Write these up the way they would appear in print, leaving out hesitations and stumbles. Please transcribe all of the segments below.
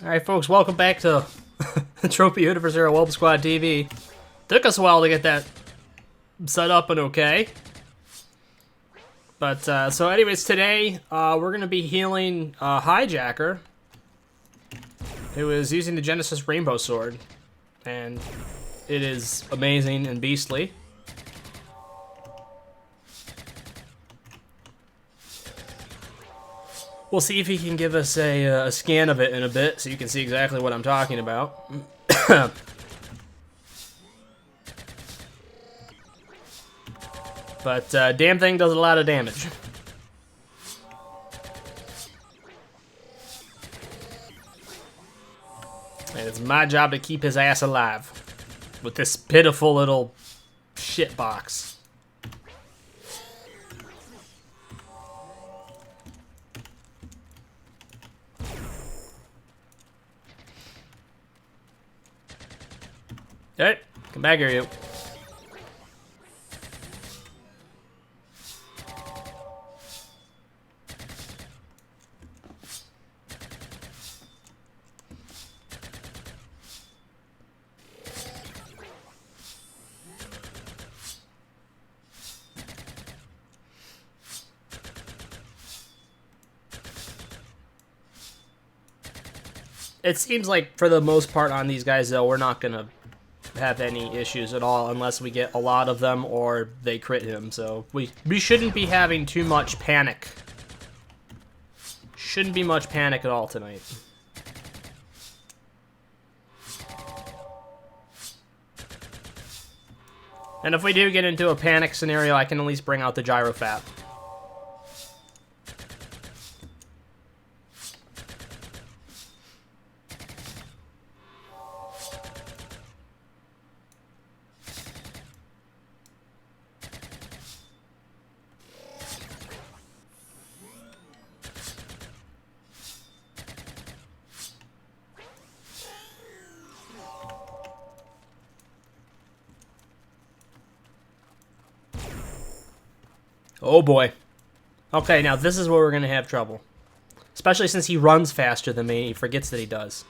Alright folks, welcome back to Trophy Universe Hero Whelp Squad TV. Took us a while to get that set up and okay. But, so anyways, today, we're gonna be healing, Hijacker, who is using the Genesis Rainbow Sword. And it is amazing and beastly. We'll see if he can give us a scan of it in a bit, so you can see exactly what I'm talking about. But damn thing does a lot of damage. And it's my job to keep his ass alive with this pitiful little shit box. Alright, come back here, you. It seems like, for the most part on these guys, though, we're not gonna have any issues at all unless we get a lot of them or they crit him. So we shouldn't be having too much panic. Shouldn't be much panic at all tonight. And if we do get into a panic scenario, I can at least bring out the Gyrofat. Oh boy. Okay, now this is where we're gonna have trouble. Especially since he runs faster than me, he forgets that he does.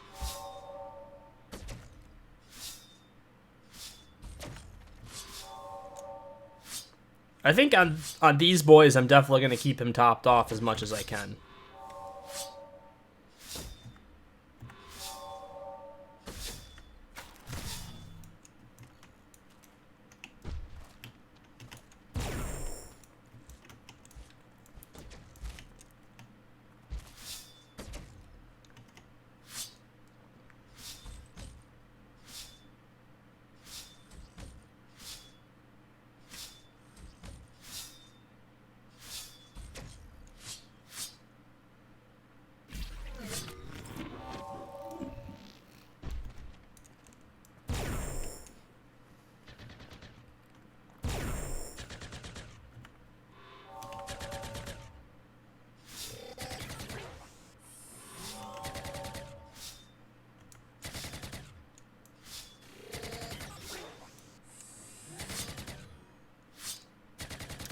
I think on these boys, I'm definitely gonna keep him topped off as much as I can.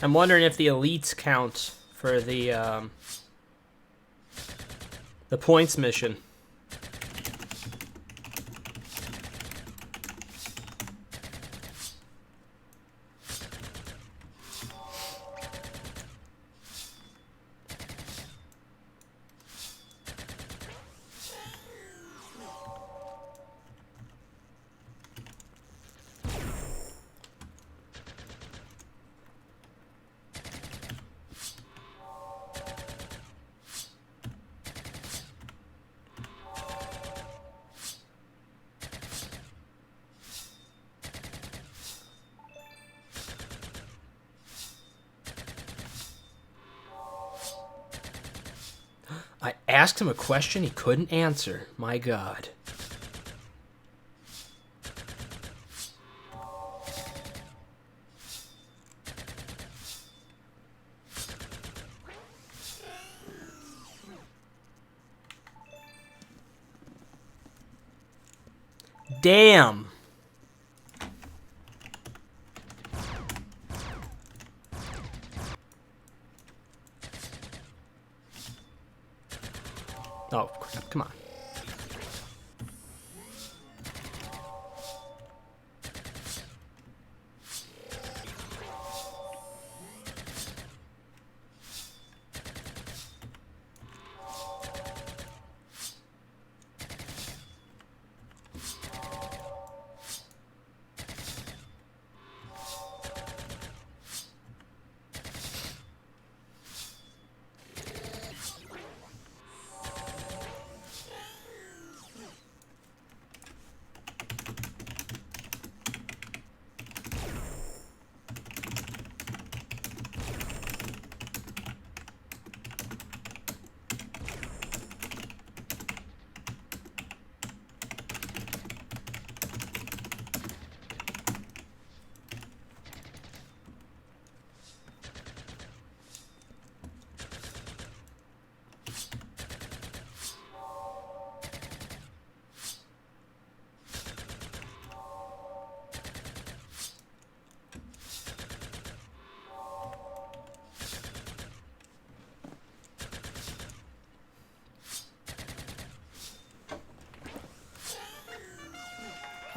I'm wondering if the elites count for the points mission. I asked him a question he couldn't answer. My God. Damn. Oh, come on.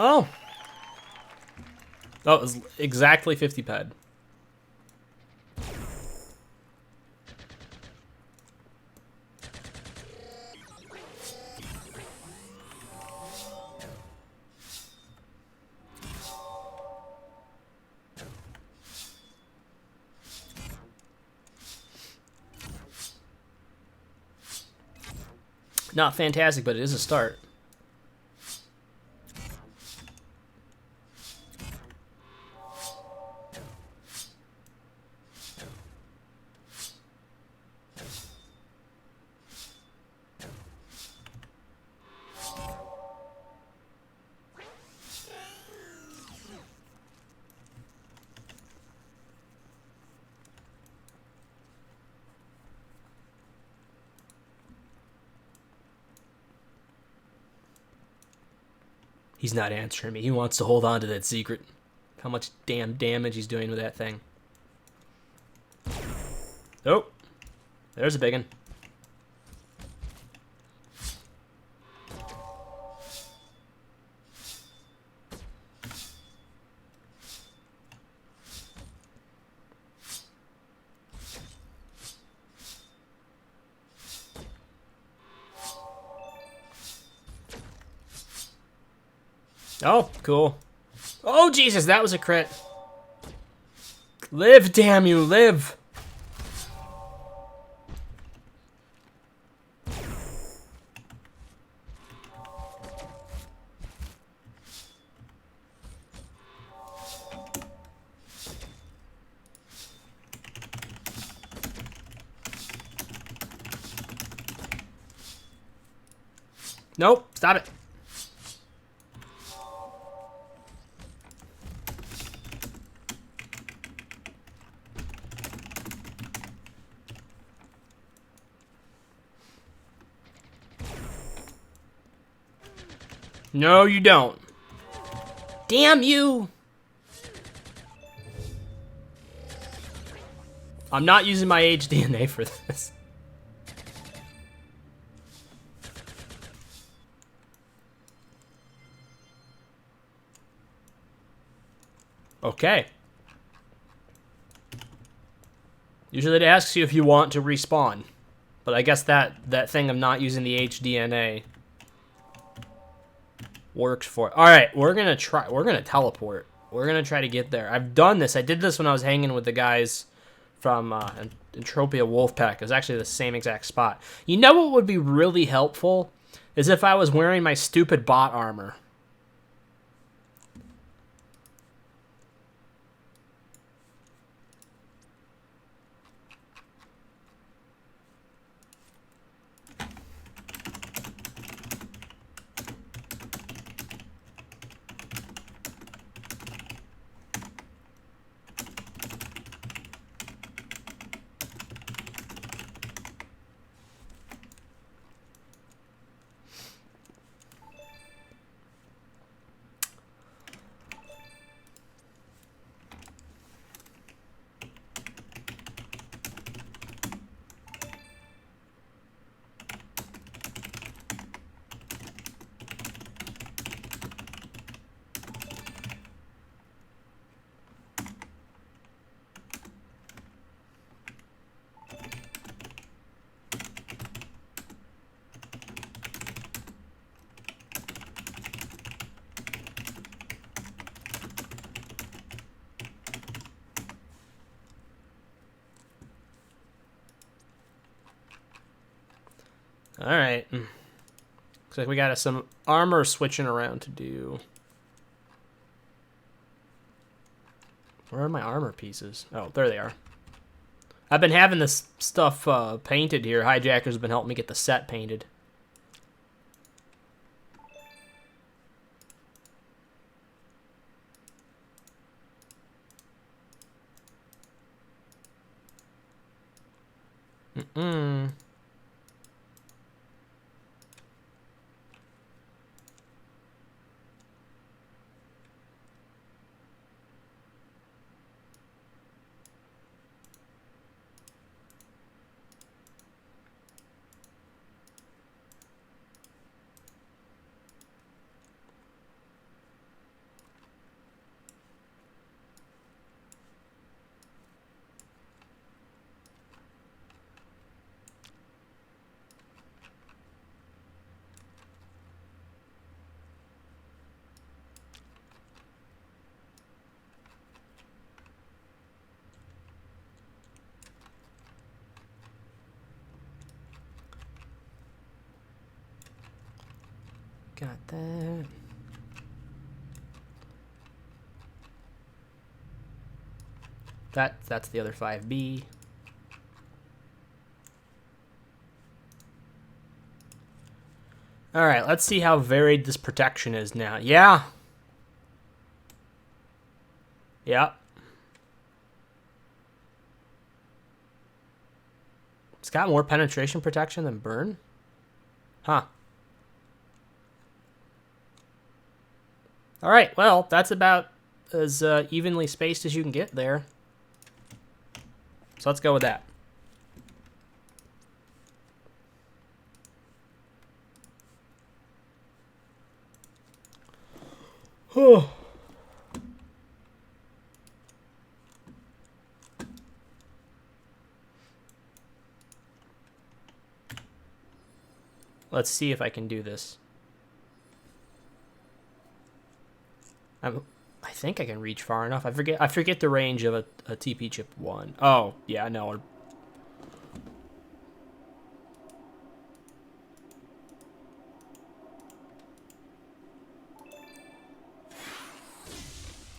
Oh. Oh, it was exactly 50 ped. Not fantastic, but it is a start. He's not answering me. He wants to hold on to that secret. How much damn damage he's doing with that thing. Oh, there's a big one. Oh, cool. Oh, Jesus, that was a crit. Live, damn you, live. Nope, stop it. No, you don't. Damn you! I'm not using my HDNA for this. Okay. Usually it asks you if you want to respawn. But I guess that thing of not using the HDNA works for it. Alright, we're gonna teleport. We're gonna try to get there. I've done this. I did this when I was hanging with the guys from Entropia Wolfpack. It was actually the same exact spot. You know what would be really helpful? Is if I was wearing my stupid bot armor. Alright. Looks like we got some armor switching around to do. Where are my armor pieces? Oh, there they are. I've been having this stuff painted here. Hijacker's been helping me get the set painted. Mm-mm. Got that. That's the other 5B. All right, let's see how varied this protection is now. Yeah. Yep. It's got more penetration protection than burn? Huh. All right, well, that's about as evenly spaced as you can get there. So let's go with that. Oh. Let's see if I can do this. I think I can reach far enough. I forget the range of a TP chip 1. Oh, yeah, no.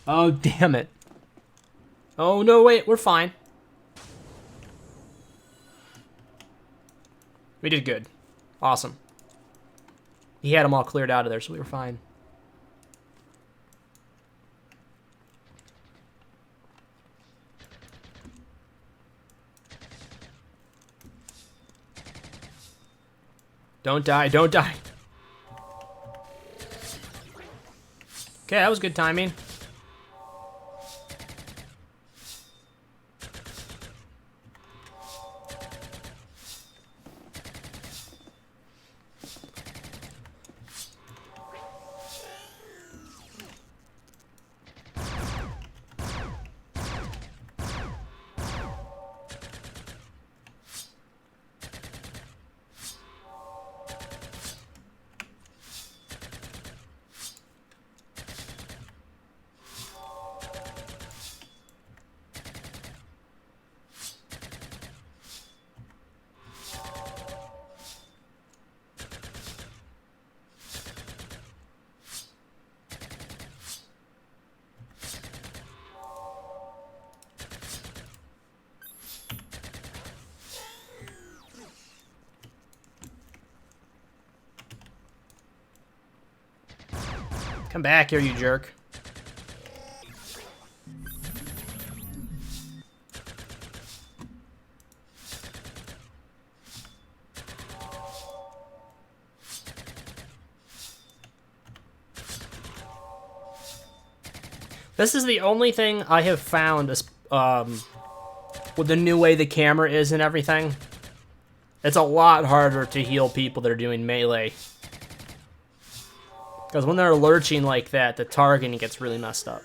Oh, damn it. Oh, no, wait, we're fine. We did good. Awesome. He had them all cleared out of there, so we were fine. Don't die, don't die. Okay, that was good timing. Come back here, you jerk. This is the only thing I have found with the new way the camera is and everything. It's a lot harder to heal people that are doing melee. Because when they're lurching like that, the targeting gets really messed up.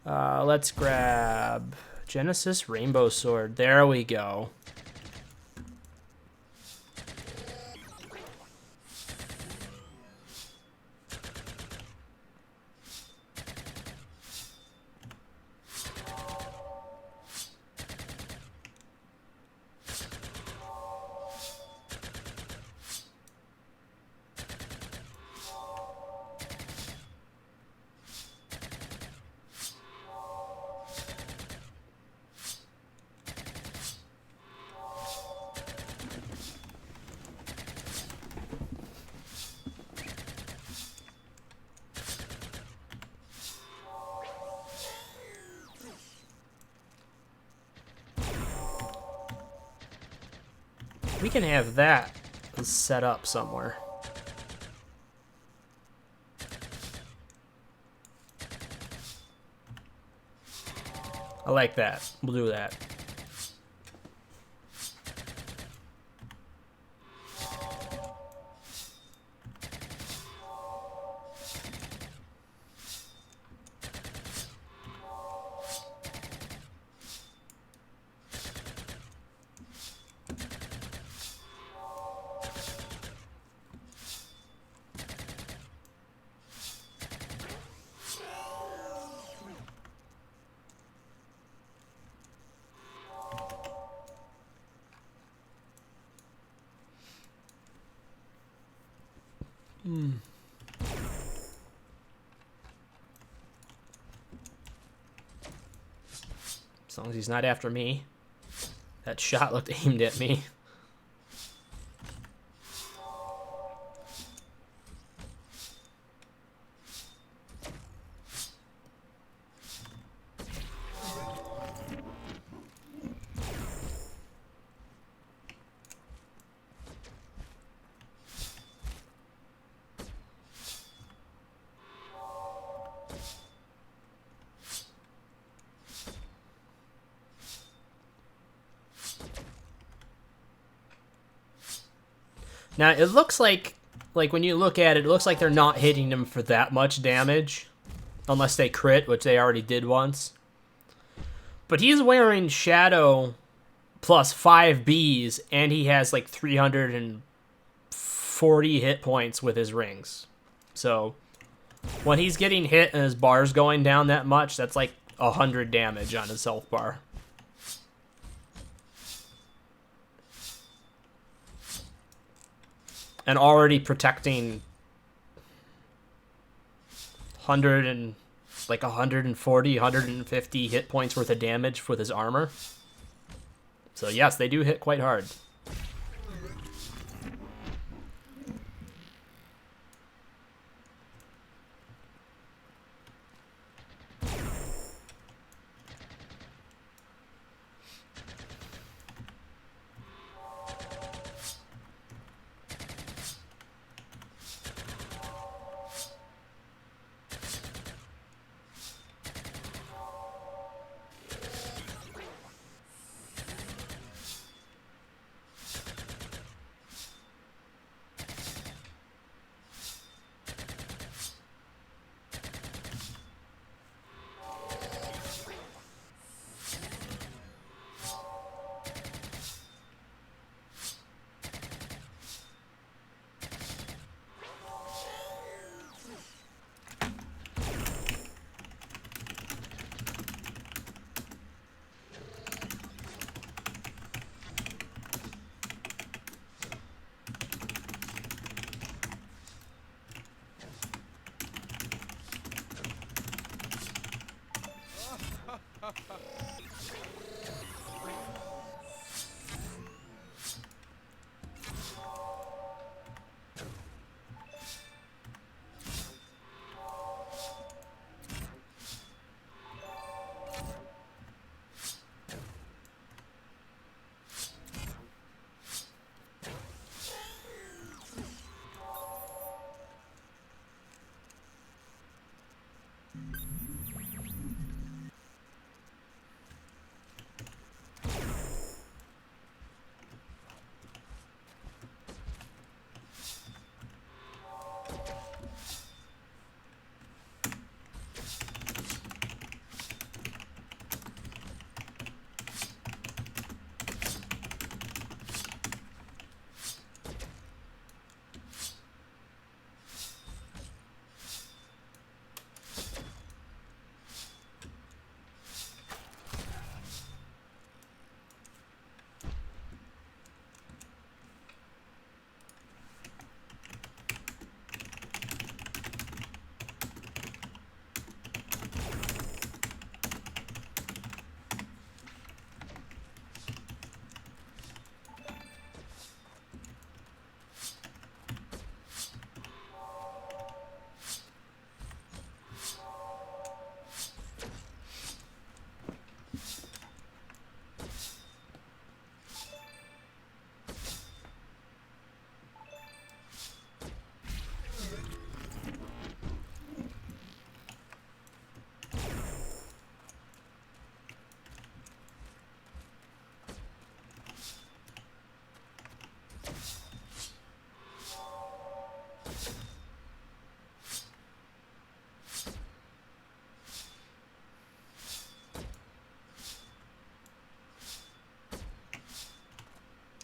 Let's grab Genesis Rainbow Sword. There we go. We can have that set up somewhere. I like that. We'll do that. As long as he's not after me. That shot looked aimed at me. Now, it looks like when you look at it, it looks like they're not hitting him for that much damage. Unless they crit, which they already did once. But he's wearing Shadow plus 5 Bs, and he has like 340 hit points with his rings. So, when he's getting hit and his bar's going down that much, that's like 100 damage on his health bar. And already protecting 140, 150 hit points worth of damage with his armor. So yes, they do hit quite hard.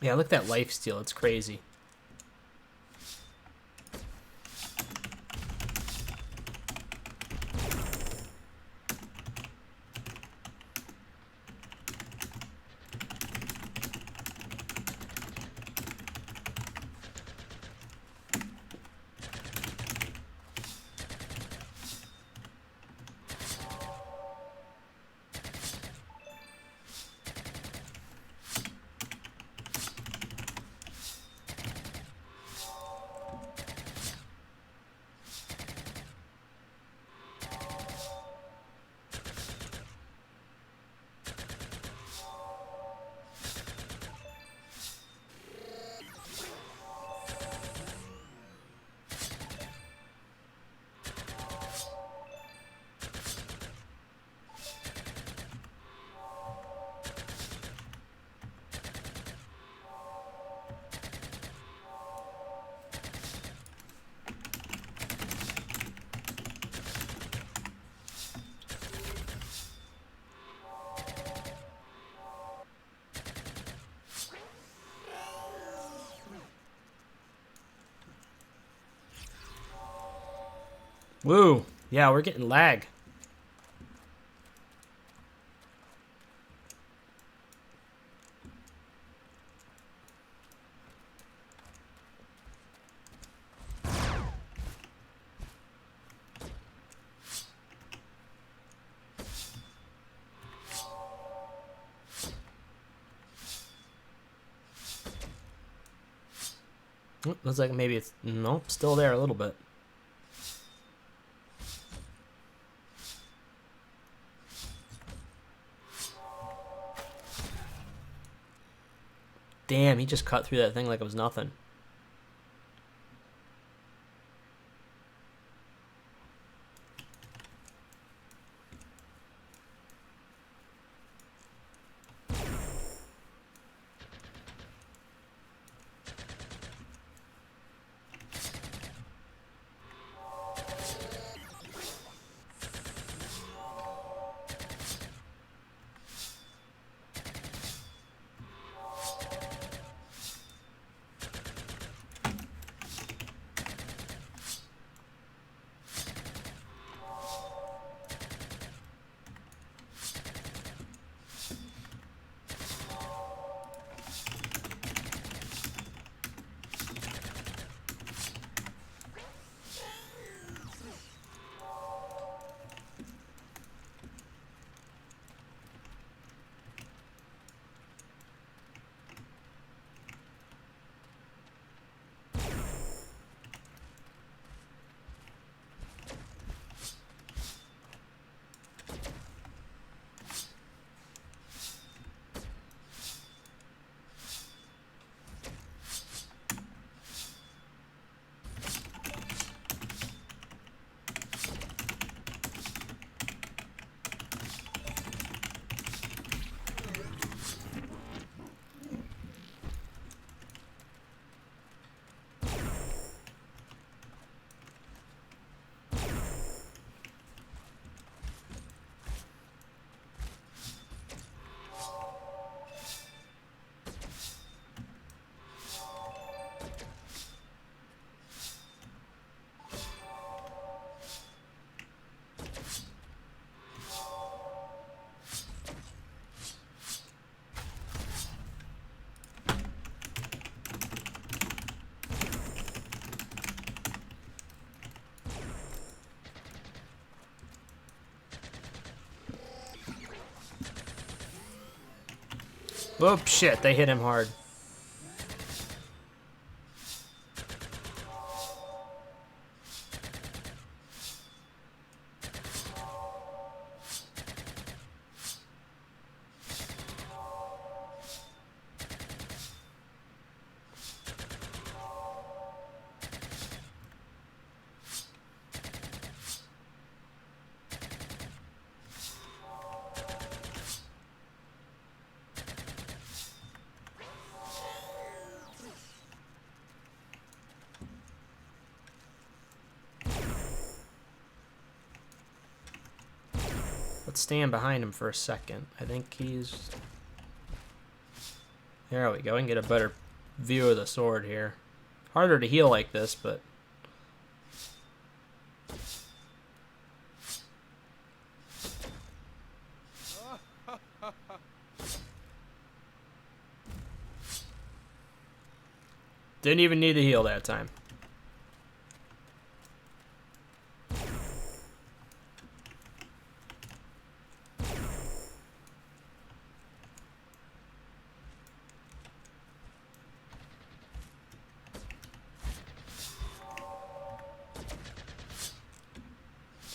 Yeah, look at that lifesteal. It's crazy. Woo. Yeah, we're getting lag. Looks like maybe it's... Nope, still there a little bit. Damn, he just cut through that thing like it was nothing. Whoop, shit, they hit him hard. Let's stand behind him for a second. I think he's... There we go. We can get a better view of the sword here. Harder to heal like this, but... Didn't even need to heal that time.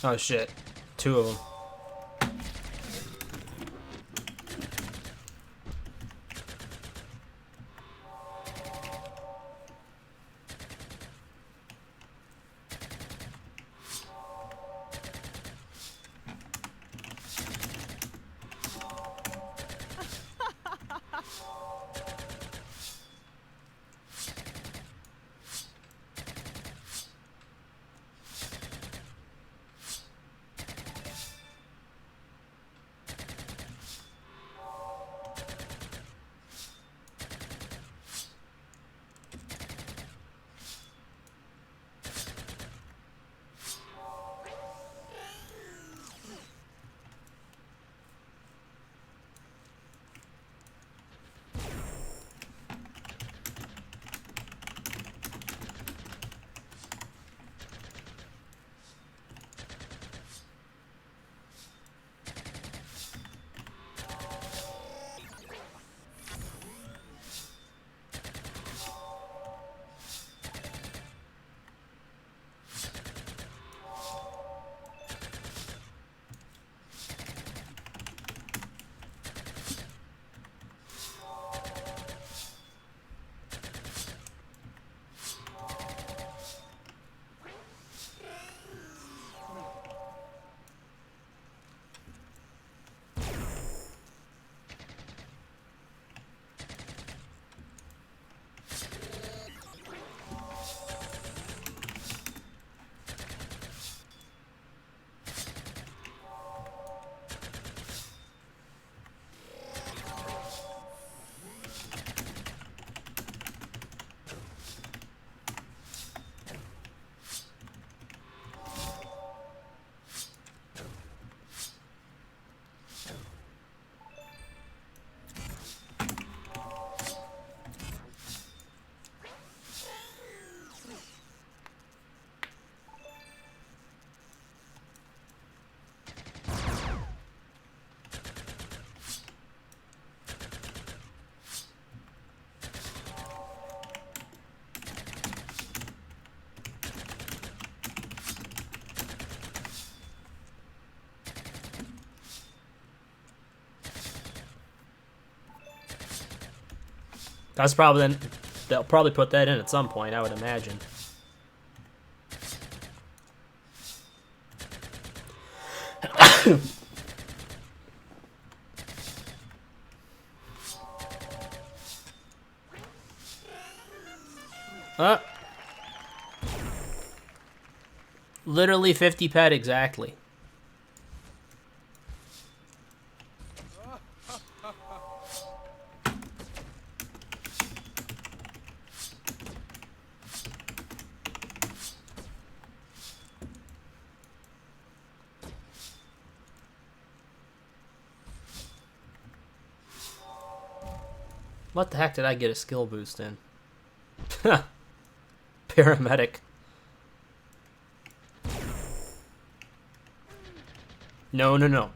Oh shit. Two of them. That's probably then. They'll probably put that in at some point, I would imagine. Literally 50 pet exactly. What the heck did I get a skill boost in? Paramedic. No, no, no.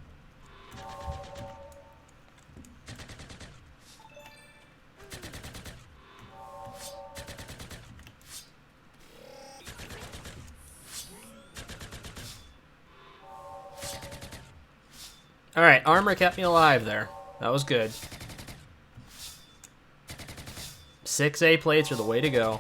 Alright, armor kept me alive there. That was good. 6A plates are the way to go.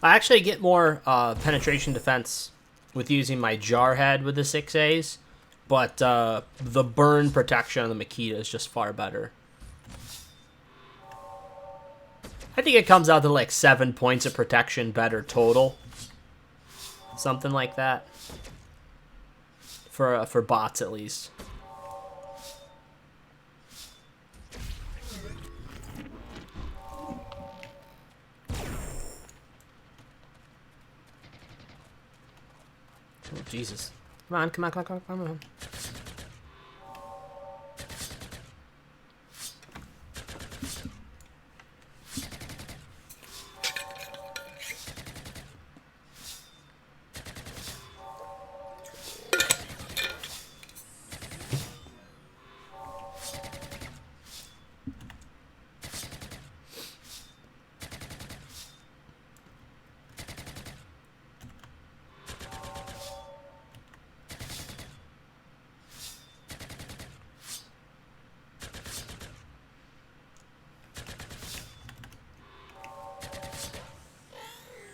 I actually get more penetration defense with using my jar head with the 6As, but the burn protection on the Makita is just far better. I think it comes out to like 7 points of protection better total. Something like that. For bots at least. Oh, Jesus. Come on, come on, come on, come on, come on.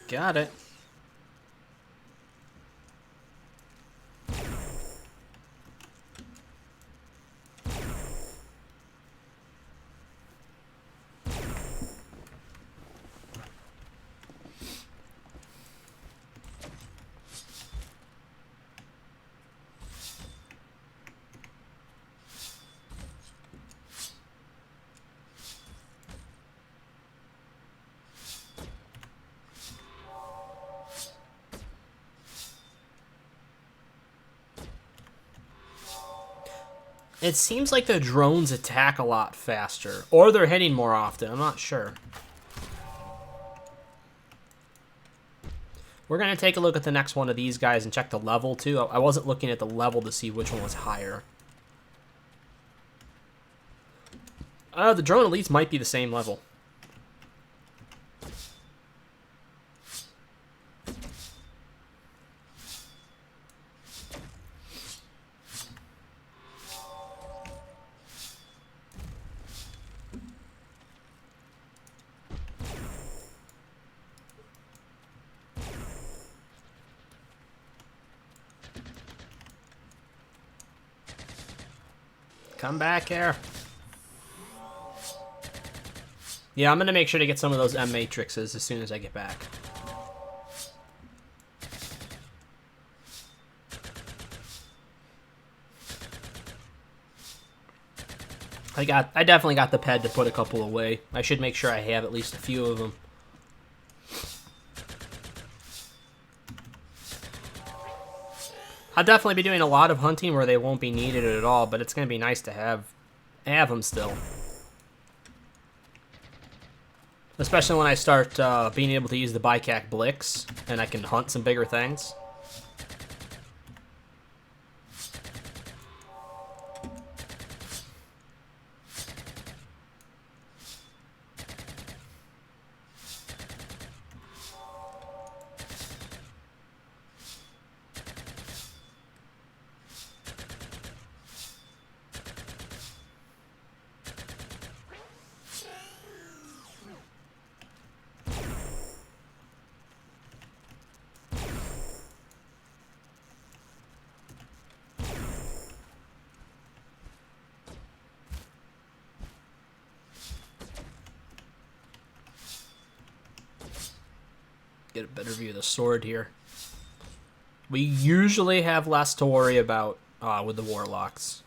Got it. It seems like the drones attack a lot faster. Or they're hitting more often. I'm not sure. We're going to take a look at the next one of these guys and check the level, too. I wasn't looking at the level to see which one was higher. The drone elites might be the same level. Come back here. Yeah, I'm going to make sure to get some of those M matrices as soon as I get back. I definitely got the ped to put a couple away. I should make sure I have at least a few of them. I'll definitely be doing a lot of hunting where they won't be needed at all, but it's going to be nice to have them still. Especially when I start being able to use the Bycac Blix, and I can hunt some bigger things. get a better view of the sword here. We usually have less to worry about with the warlocks.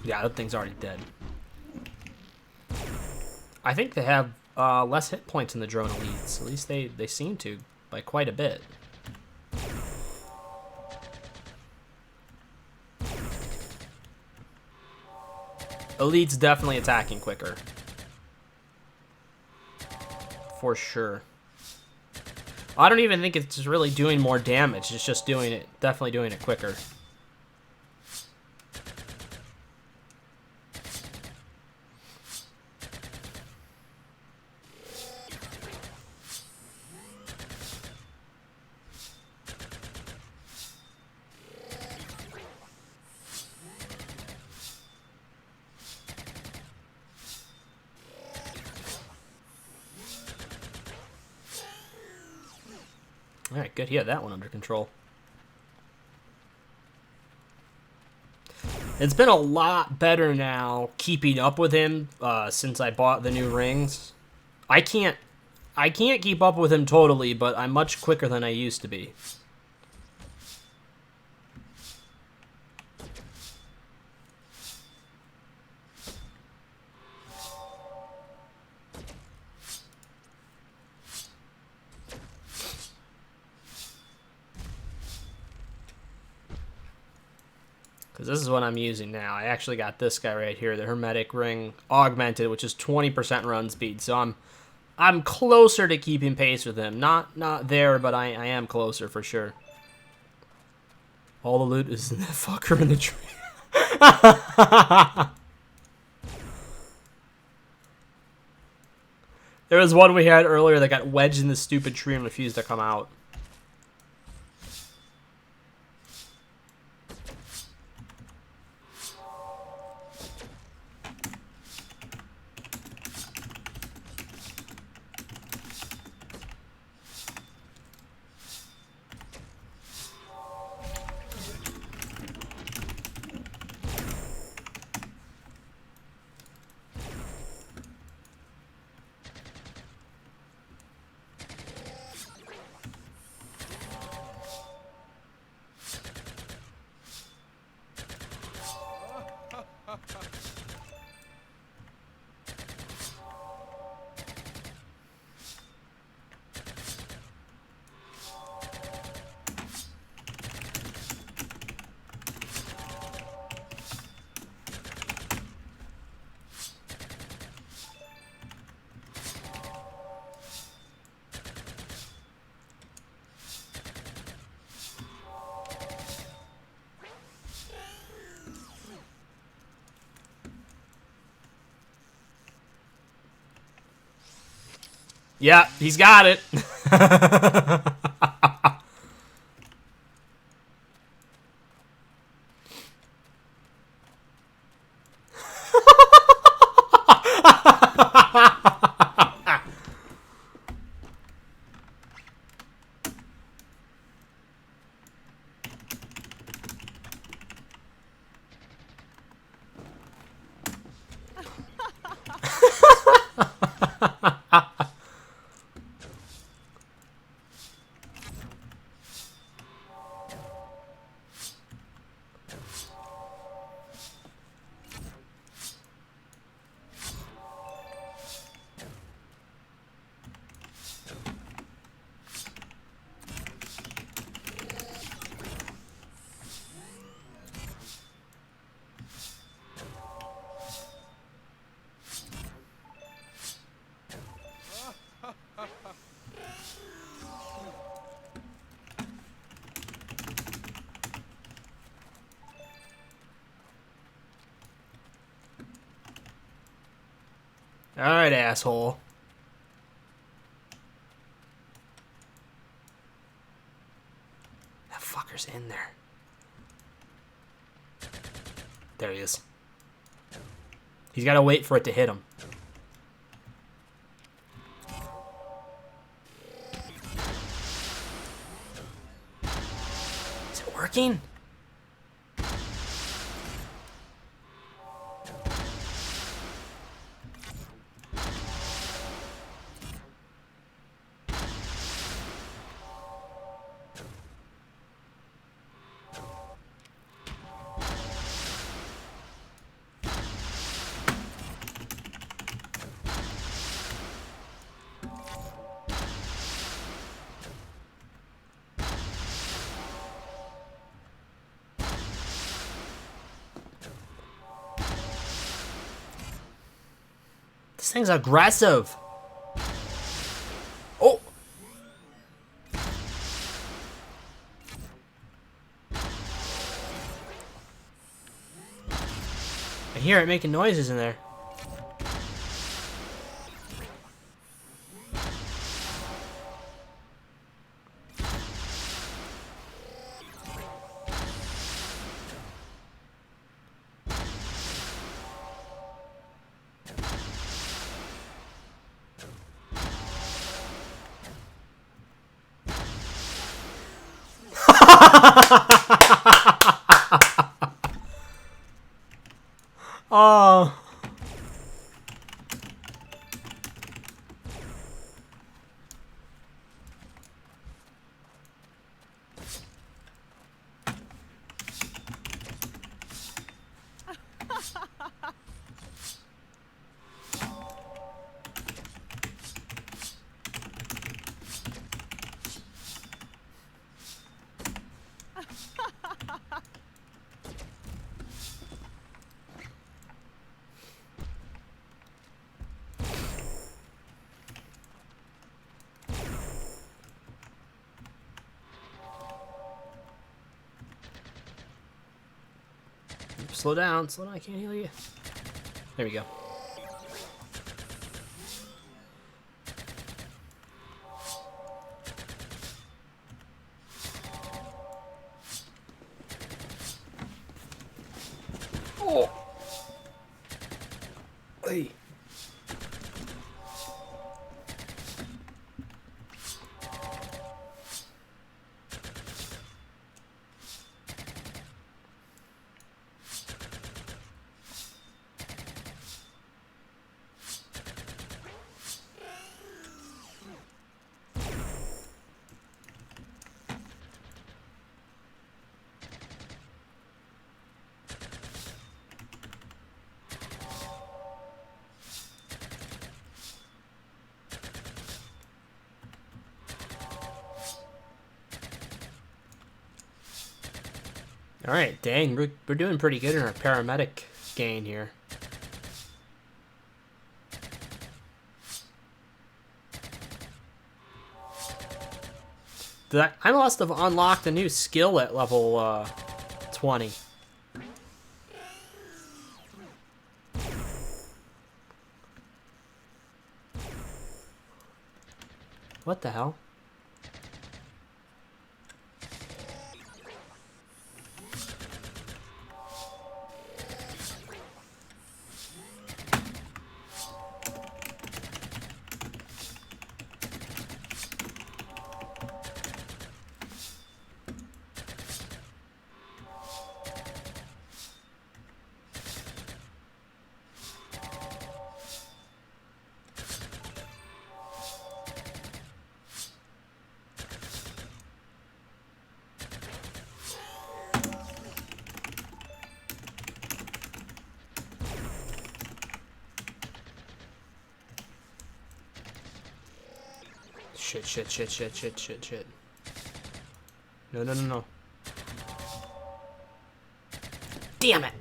Yeah, that thing's already dead. I think they have less hit points in the drone elites. At least they seem to, by quite a bit. Elite's definitely attacking quicker. For sure. I don't even think it's really doing more damage. It's just doing it, definitely doing it quicker. Alright, good. He had that one under control. It's been a lot better now keeping up with him since I bought the new rings. I can't keep up with him totally, but I'm much quicker than I used to be. Because this is what I'm using now. I actually got this guy right here, the Hermetic Ring Augmented, which is 20% run speed. So I'm closer to keeping pace with him. Not there, but I am closer for sure. All the loot is in that fucker in the tree. There was one we had earlier that got wedged in the stupid tree and refused to come out. Yeah, he's got it. Alright, asshole. That fucker's in there. There he is. He's got to wait for it to hit him. Is it working? thing's aggressive. Oh. I hear it making noises in there. Oh. Slow down, I can't heal you. There we go. Oh! Hey. Alright, dang, we're doing pretty good in our paramedic gain here. I must have unlocked a new skill at level 20. What the hell? Shit. No. Damn it!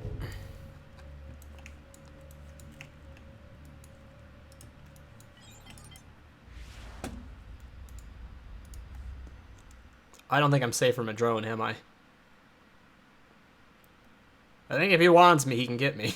I don't think I'm safe from a drone, am I? I think if he wants me, he can get me.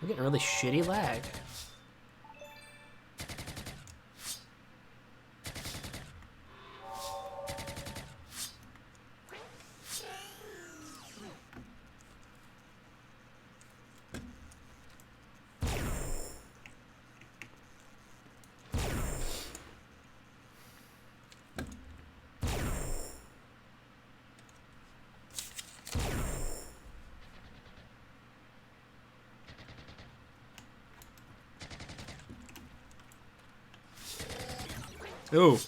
We're getting really shitty lag. Ooh.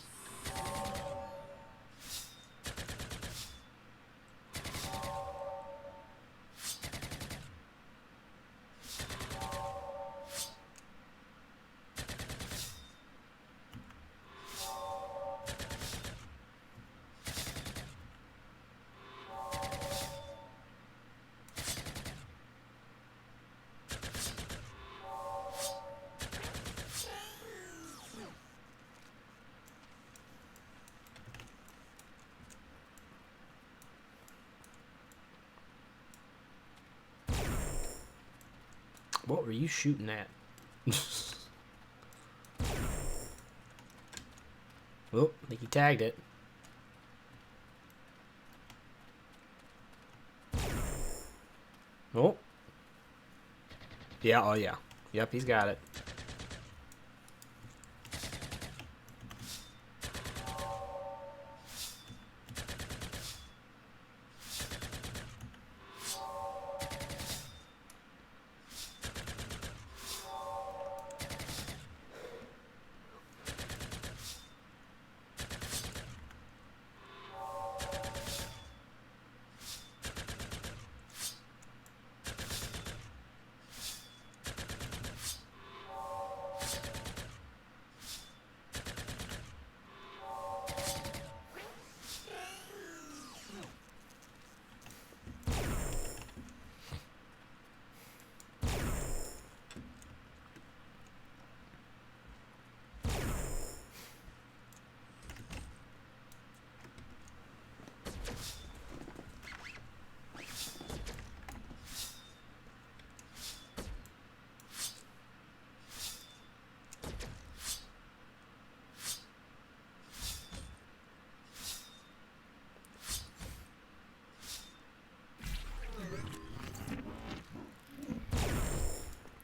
What were you shooting at? Oh, I think he tagged it. Oh. Yeah, oh yeah. Yep, he's got it.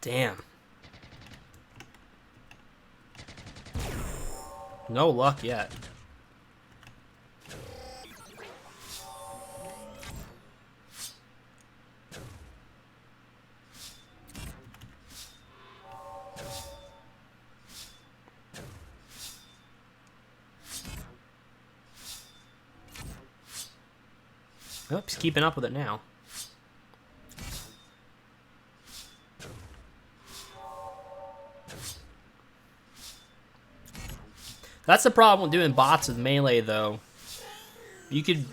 Damn. No luck yet. Oh, he's keeping up with it now. That's the problem with doing bots with melee, though. You can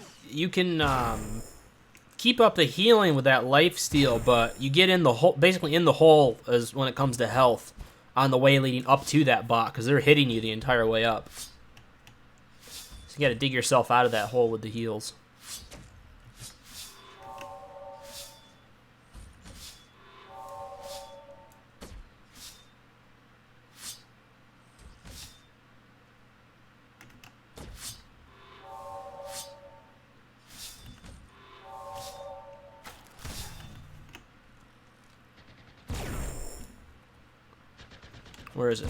keep up the healing with that life steal, but you get in the hole, basically in the hole, as when it comes to health, on the way leading up to that bot, because they're hitting you the entire way up. So you got to dig yourself out of that hole with the heals. Where is it?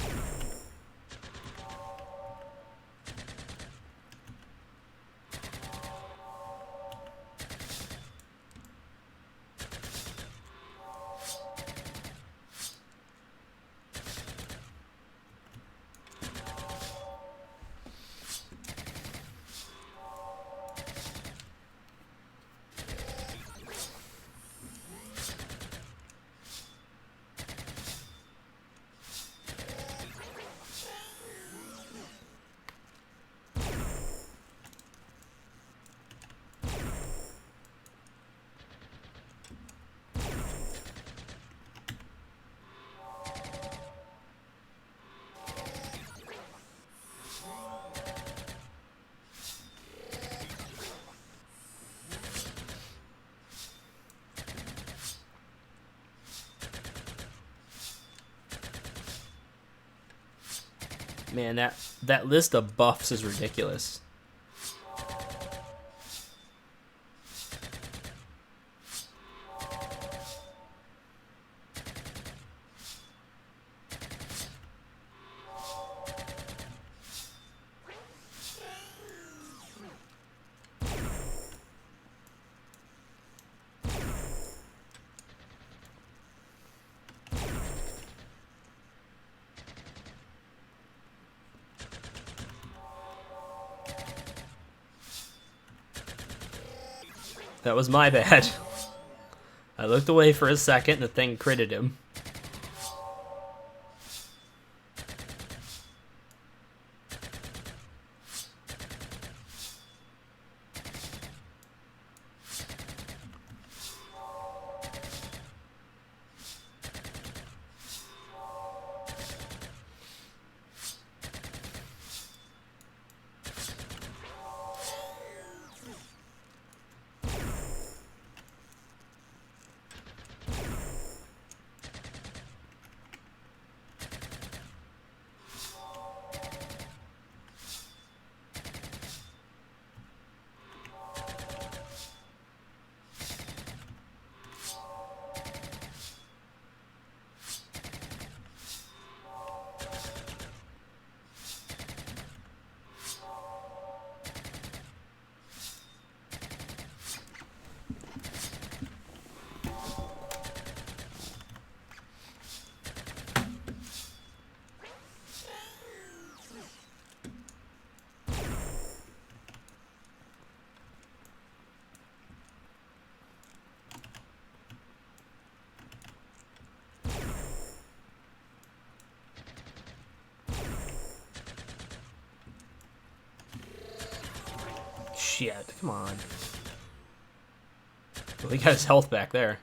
Man, that list of buffs is ridiculous. That was my bad. I looked away for a second and the thing critted him. Shit, come on. Well, he got his health back there.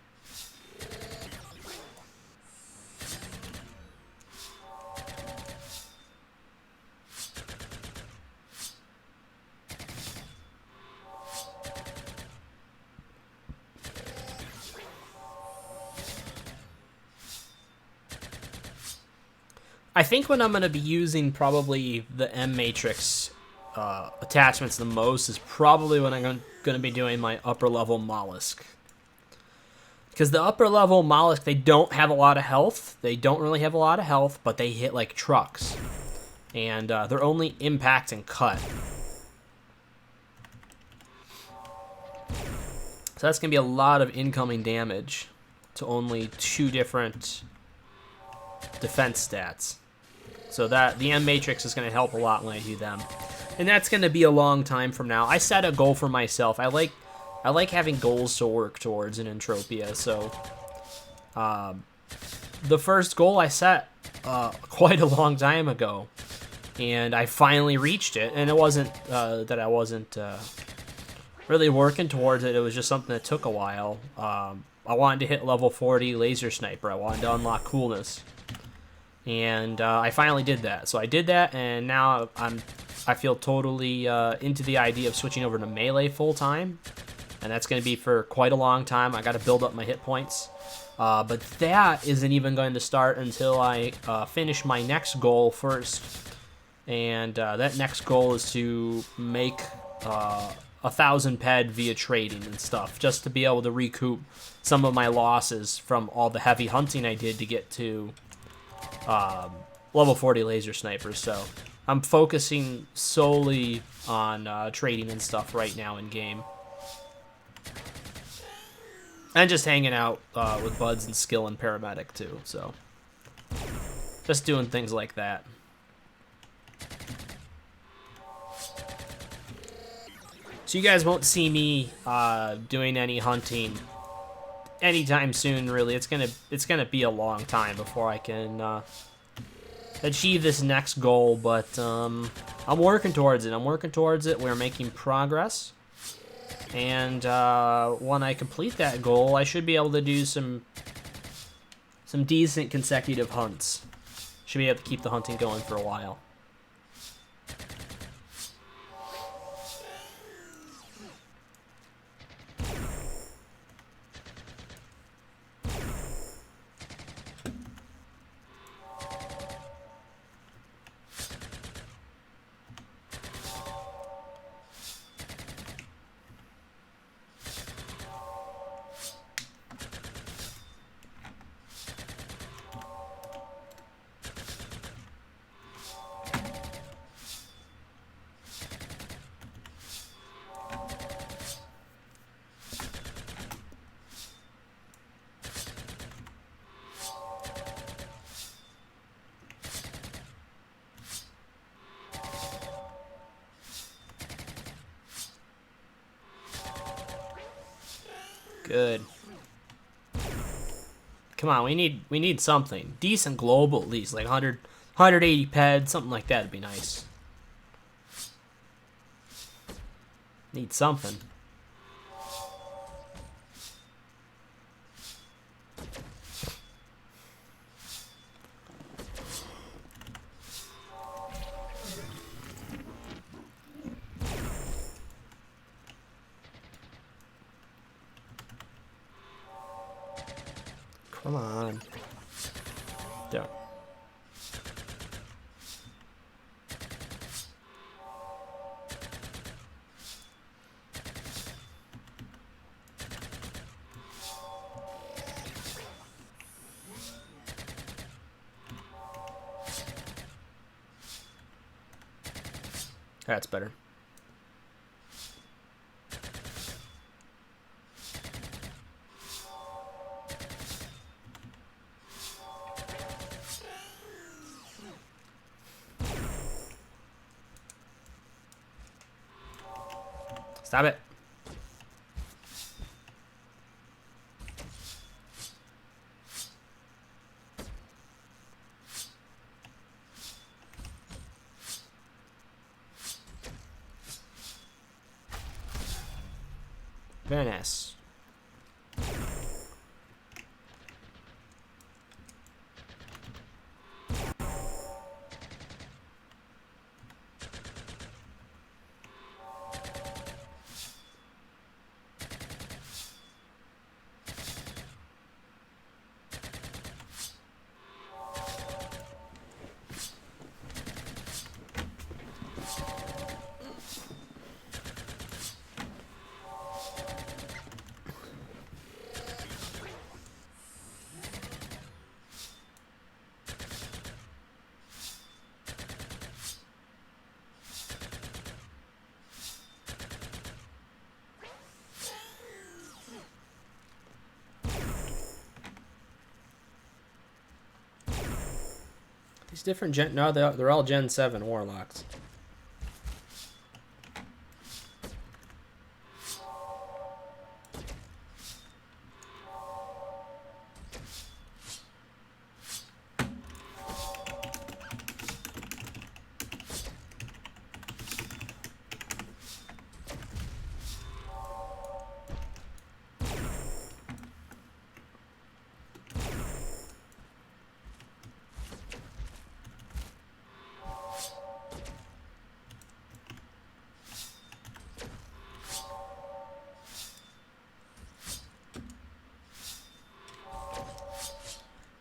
I think what I'm going to be using probably the M Matrix attachments the most is probably when I'm going to be doing my upper level mollusk. Because the upper level mollusk, they don't have a lot of health. They don't really have a lot of health, but they hit like trucks. and they're only impact and cut. So that's going to be a lot of incoming damage to only 2 different defense stats. So that the M Matrix is going to help a lot when I do them. And that's going to be a long time from now. I set a goal for myself. I like having goals to work towards in Entropia. So the first goal I set quite a long time ago. And I finally reached it. And it wasn't that I wasn't really working towards it. It was just something that took a while. I wanted to hit level 40 laser sniper. I wanted to unlock coolness. And I finally did that. So I did that, and now I feel totally into the idea of switching over to melee full time, and that's going to be for quite a long time. I got to build up my hit points, but that isn't even going to start until I finish my next goal first, and that next goal is to make 1,000 ped via trading and stuff, just to be able to recoup some of my losses from all the heavy hunting I did to get to level 40 laser snipers. So I'm focusing solely on trading and stuff right now in game, and just hanging out with buds and skill and paramedic too. So just doing things like that. So you guys won't see me doing any hunting anytime soon, really. It's gonna be a long time before I can achieve this next goal, but I'm working towards it. We're making progress, and when I complete that goal, I should be able to do some decent consecutive hunts. Should be able to keep the hunting going for a while. Good. Come on, we need something decent global at least, like 180 ped, something like that would be nice. Need something. Come on. There. That's better. Stop it. Very nice. These different gen... No, they're all Gen 7 Warlocks.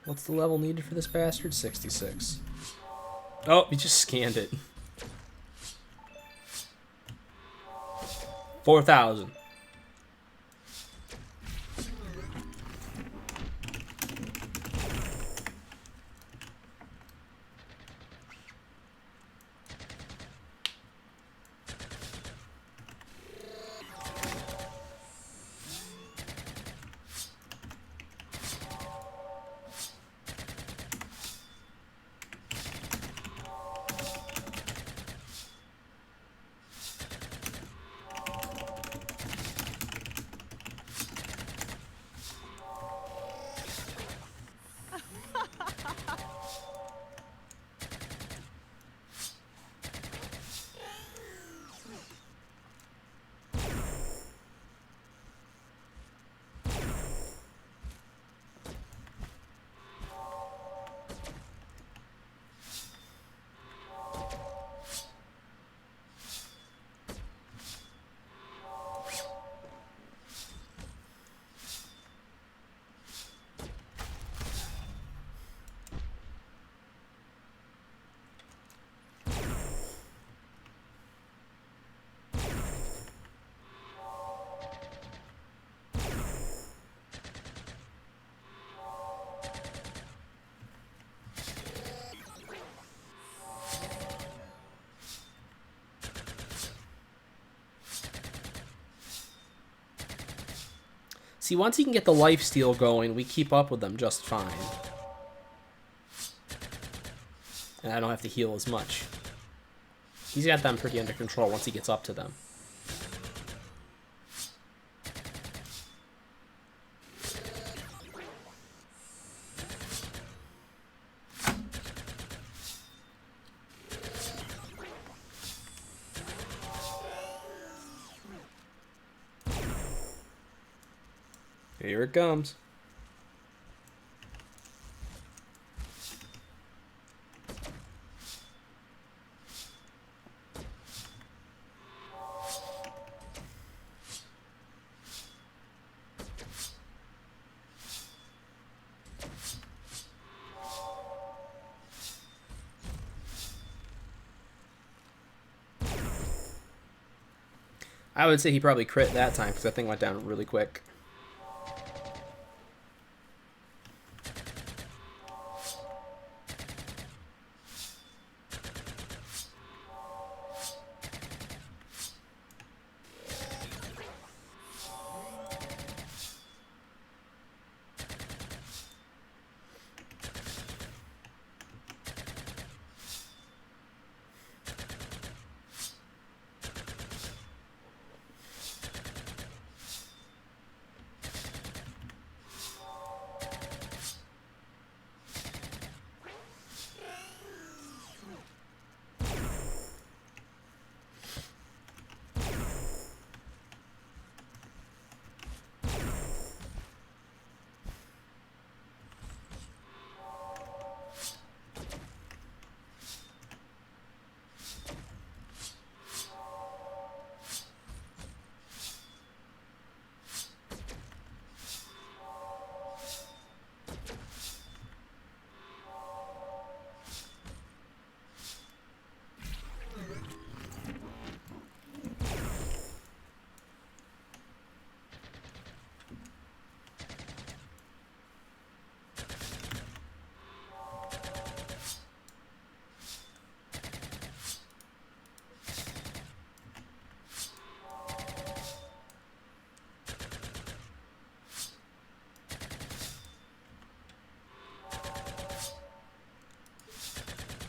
What's the level needed for this bastard? 66. Oh, he just scanned it. 4,000. See, once he can get the lifesteal going, we keep up with them just fine. And I don't have to heal as much. He's got them pretty under control once he gets up to them. Here it comes. I would say he probably crit that time because that thing went down really quick.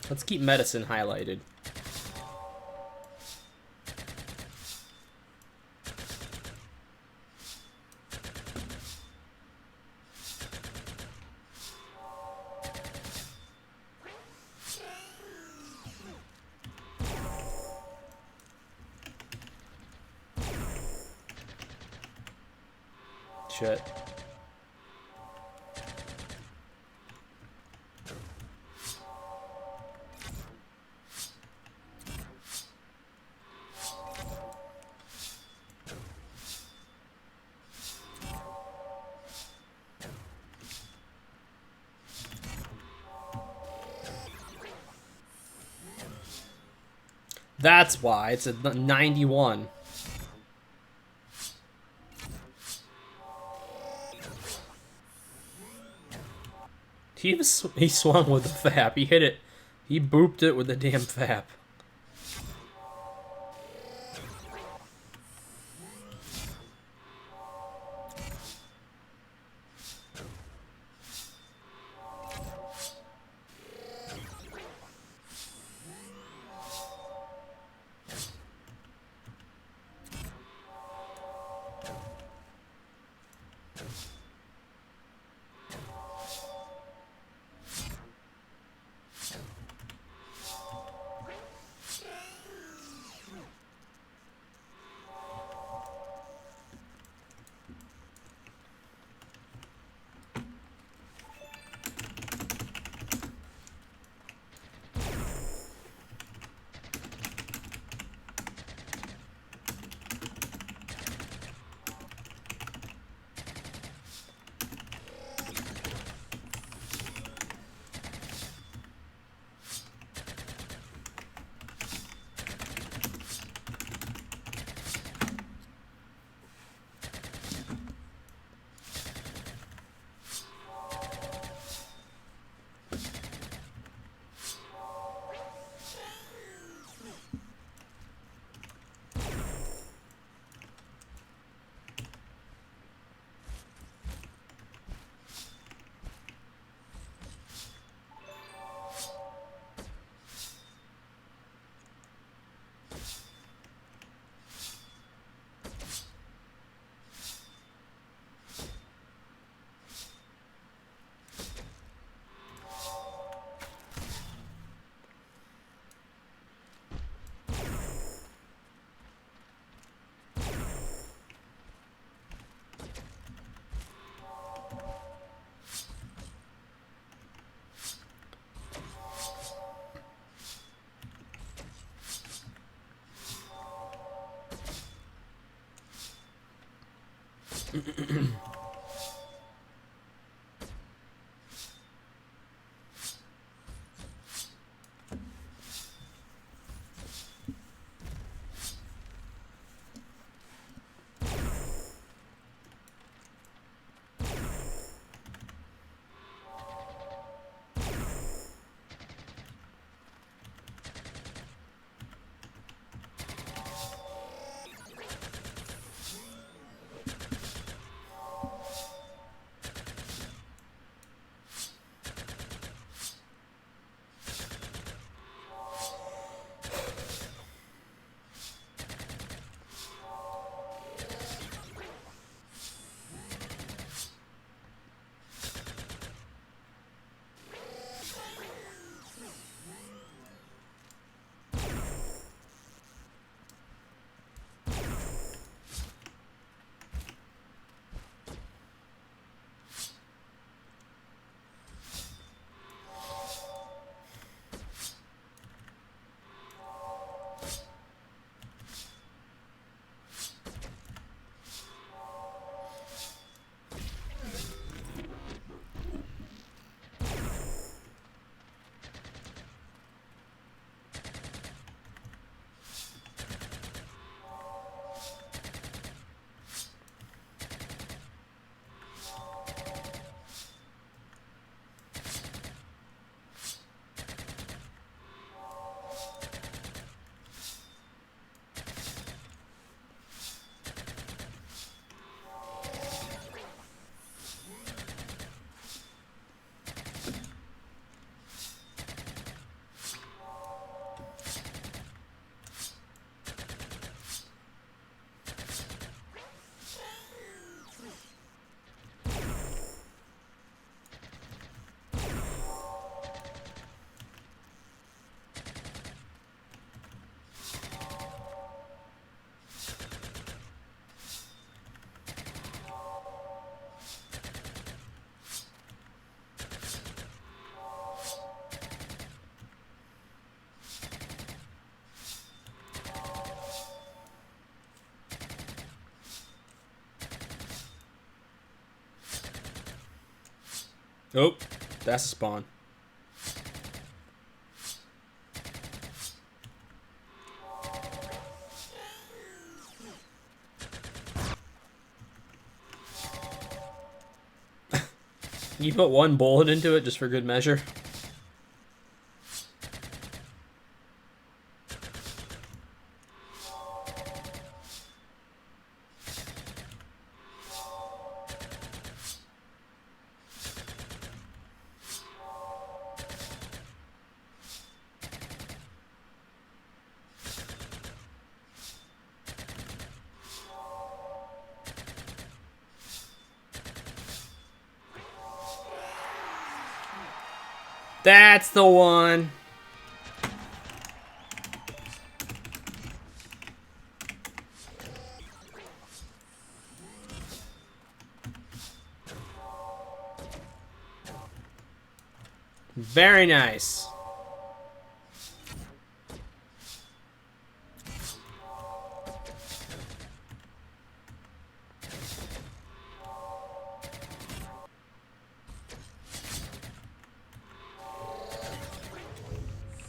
Let's keep medicine highlighted. Shit. That's why it's a 91. He swung with the fap. He hit it. He booped it with the damn fap. Oh, that's a spawn. You put one bullet into it just for good measure. That's the one. Very nice.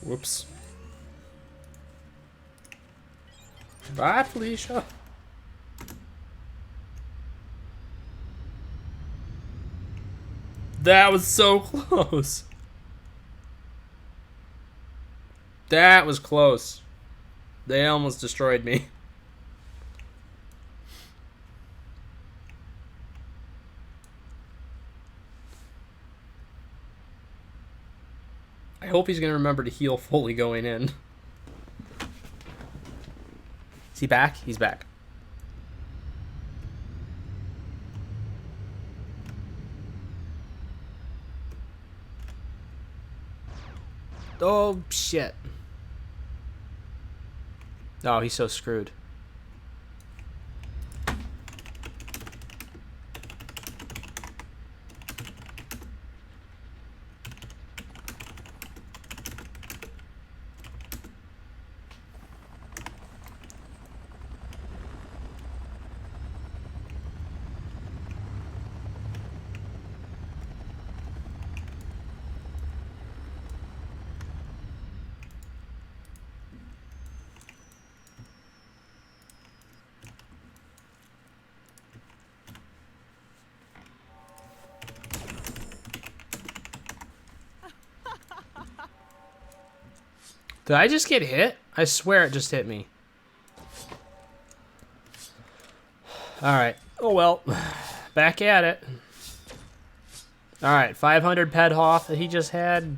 Whoops. Bye, Felicia. That was so close. That was close. They almost destroyed me. I hope he's going to remember to heal fully going in. Is he back? He's back. Oh, shit. Oh, he's so screwed. Did I just get hit? I swear it just hit me. Alright. Oh well. Back at it. Alright, 500 ped hoff that he just had.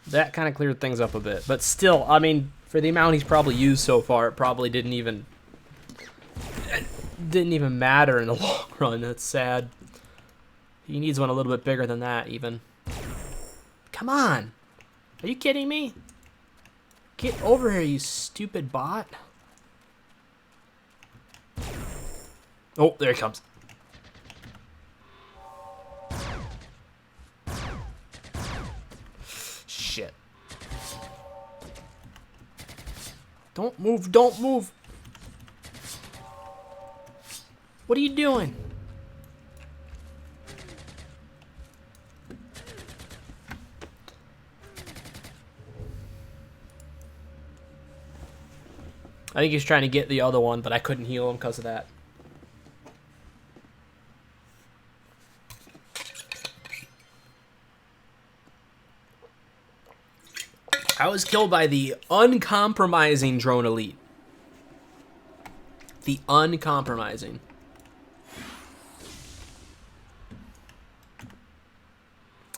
That kind of cleared things up a bit. But still, I mean, for the amount he's probably used so far, it probably didn't even matter in the long run. That's sad. He needs one a little bit bigger than that, even. Come on! Are you kidding me? Get over here, you stupid bot. Oh, there he comes. Shit. Don't move, don't move. What are you doing? I think he's trying to get the other one, but I couldn't heal him because of that. I was killed by the uncompromising drone elite. The uncompromising.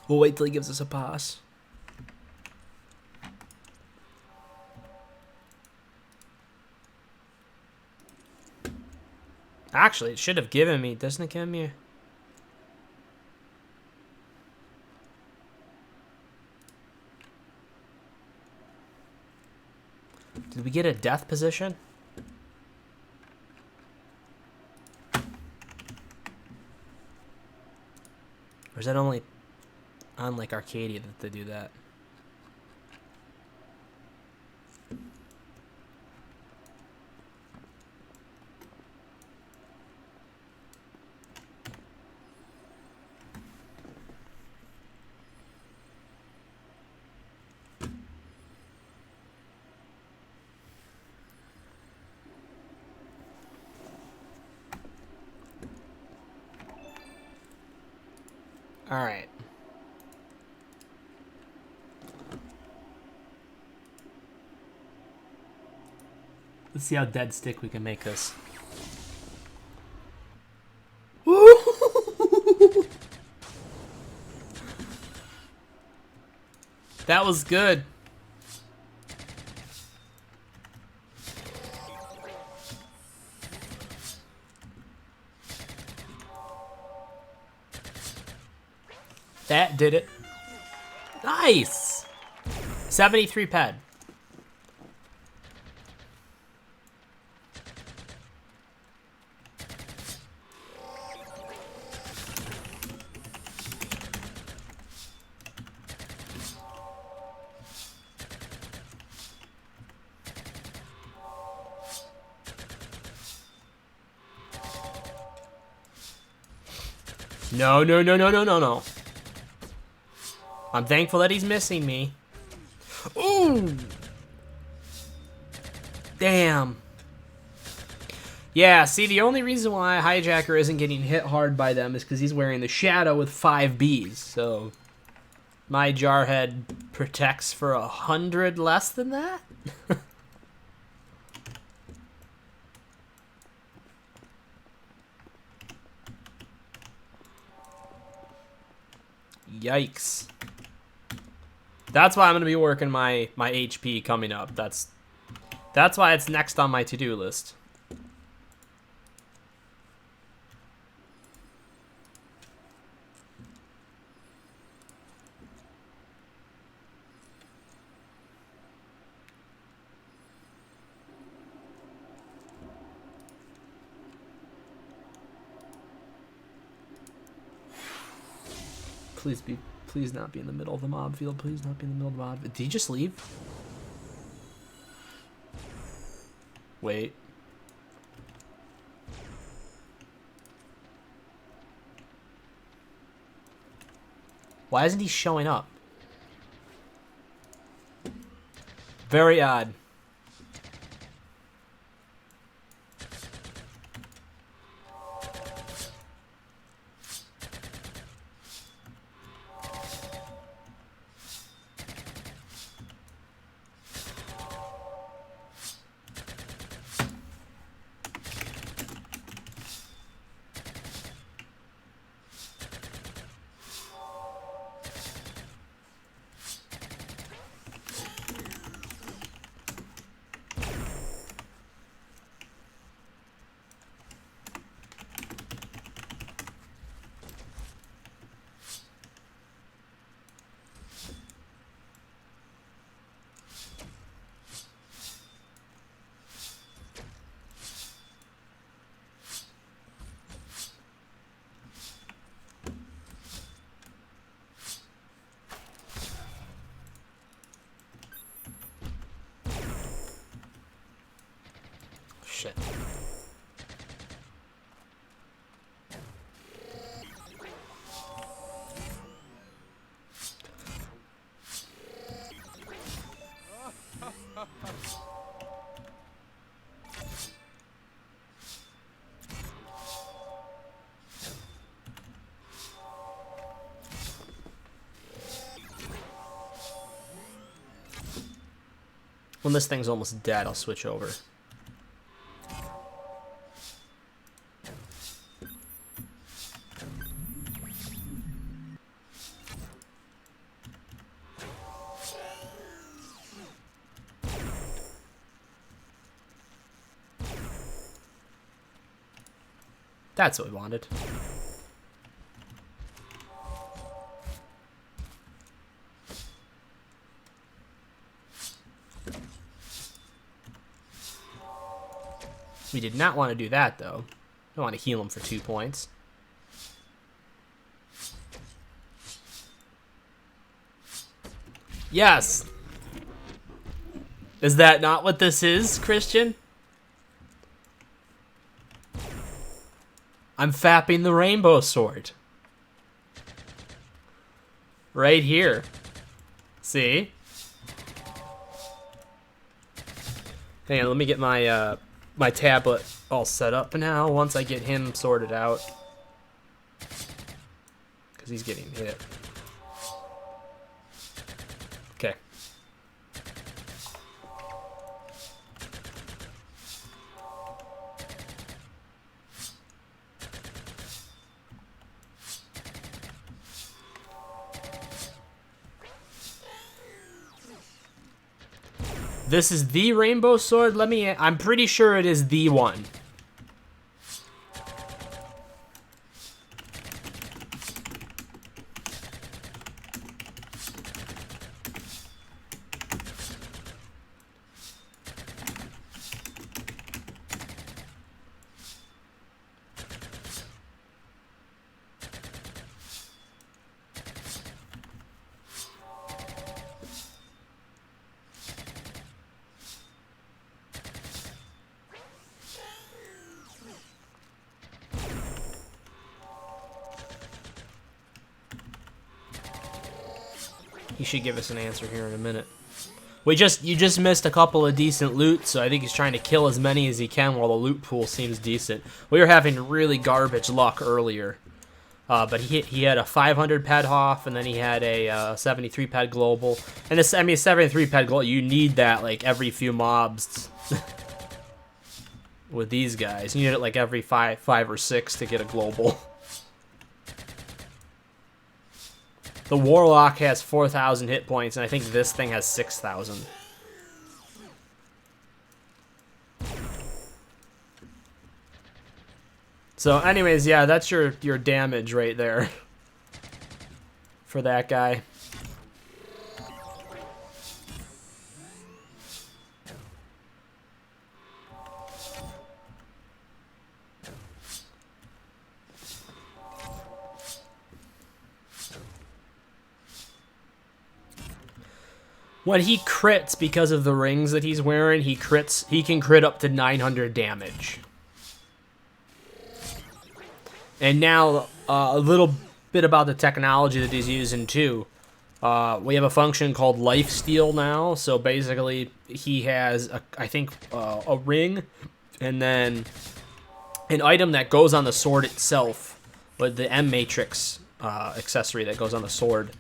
We'll wait till he gives us a pass. Actually, it should have given me. Doesn't it give me? Did we get a death position? Or is that only on like Arcadia that they do that? Alright. Let's see how dead stick we can make this. That was good. That did it. Nice! 73 ped. No, no, no, no, no, no, no. I'm thankful that he's missing me. Ooh! Damn. Yeah, see, the only reason why Hijacker isn't getting hit hard by them is because he's wearing the Shadow with 5 Bs, so... My Jarhead protects for 100 less than that? Yikes. That's why I'm going to be working my HP coming up. That's why it's next on my to-do list. Please not be in the middle of the mob field. Please not be in the middle of the mob. Did he just leave? Wait. Why isn't he showing up? Very odd. Shit. When this thing's almost dead, I'll switch over. That's what we wanted. We did not want to do that, though. I want to heal him for 2 points. Yes! Is that not what this is, Christian? I'm fapping the rainbow sword. Right here. See? Hang on, let me get my my tablet all set up now once I get him sorted out. Because because he's getting hit. Okay. This is the rainbow sword? I'm pretty sure it is the one. He should give us an answer here in a minute. You just missed a couple of decent loot, so I think he's trying to kill as many as he can while the loot pool seems decent. We were having really garbage luck earlier. But he had a 500 ped Hoff, and then he had a 73 ped global. And this, I mean, 73 ped global, you need that like every few mobs with these guys. You need it like every five or six to get a global. The Warlock has 4,000 hit points, and I think this thing has 6,000. So anyways, yeah, that's your damage right there for that guy. When he crits because of the rings that he's wearing, he can crit up to 900 damage. And now, a little bit about the technology that he's using too. We have a function called Life Steal now. So basically, he has, I think, a ring, and then an item that goes on the sword itself, with the M Matrix accessory that goes on the sword.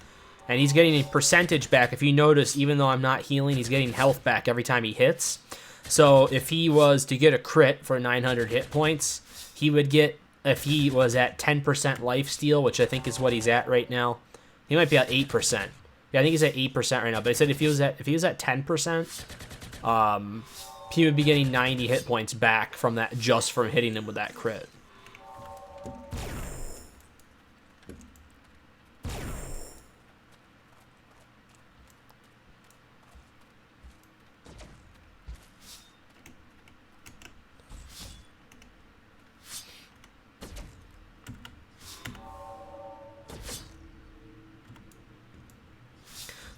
And he's getting a percentage back. If you notice, even though I'm not healing, he's getting health back every time he hits. So if he was to get a crit for 900 hit points, he would get, if he was at 10% life steal, which I think is what he's at right now, he might be at 8%. Yeah, I think he's at 8% right now. But I said if he was at 10%, he would be getting 90 hit points back from that, just from hitting him with that crit.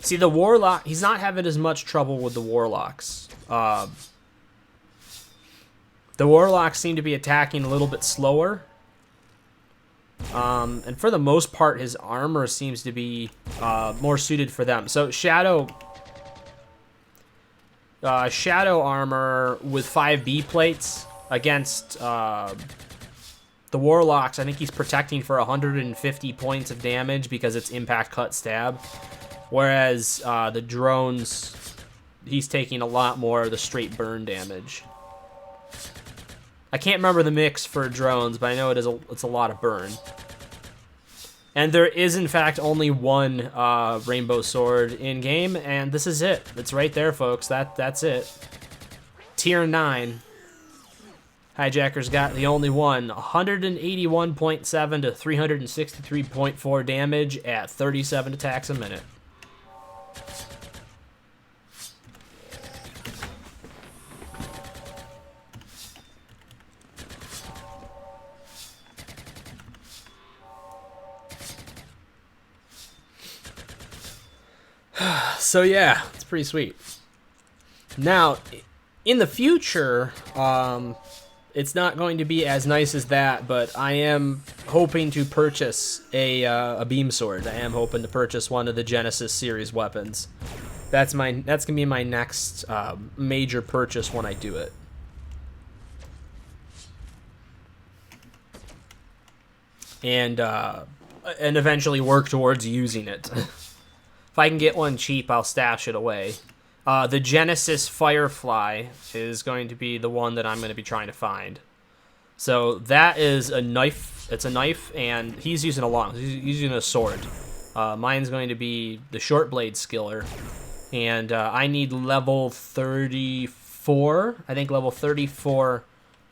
See, the Warlock, he's not having as much trouble with the Warlocks. The Warlocks seem to be attacking a little bit slower. And for the most part, his armor seems to be more suited for them. So Shadow armor with 5B plates against the Warlocks, I think he's protecting for 150 points of damage because it's impact, cut, stab. Whereas the drones, he's taking a lot more of the straight burn damage. I can't remember the mix for drones, but I know it's a lot of burn. And there is, in fact, only one rainbow sword in-game, and this is it. It's right there, folks. That's it. Tier 9. Hijacker's got the only one. 181.7 to 363.4 damage at 37 attacks a minute. So yeah, it's pretty sweet. Now, in the future, it's not going to be as nice as that, but I am hoping to purchase a beam sword. I am hoping to purchase one of the Genesis series weapons. That's gonna be my next major purchase when I do it. And and eventually work towards using it. If I can get one cheap, I'll stash it away. The Genesis Firefly is going to be the one that I'm going to be trying to find. So that is a knife. It's a knife, and he's using he's using a sword. Mine's going to be the short blade skiller, and I need level 34. I think level 34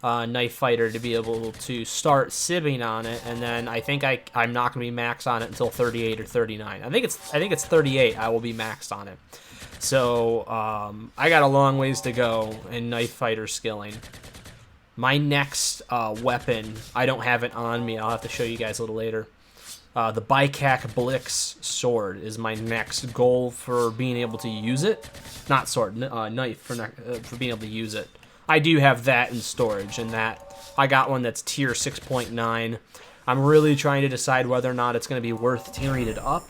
knife fighter to be able to start sibbing on it, and then I think I'm not going to be maxed on it until 38 or 39. I think it's 38. I will be maxed on it. So I got a long ways to go in knife fighter skilling. My next weapon, I don't have it on me. I'll have to show you guys a little later. The Bikak Blix sword is my next goal for being able to use it. Not sword, knife for being able to use it. I do have that in storage, and that I got one that's tier 6.9. I'm really trying to decide whether or not it's going to be worth tiering it up.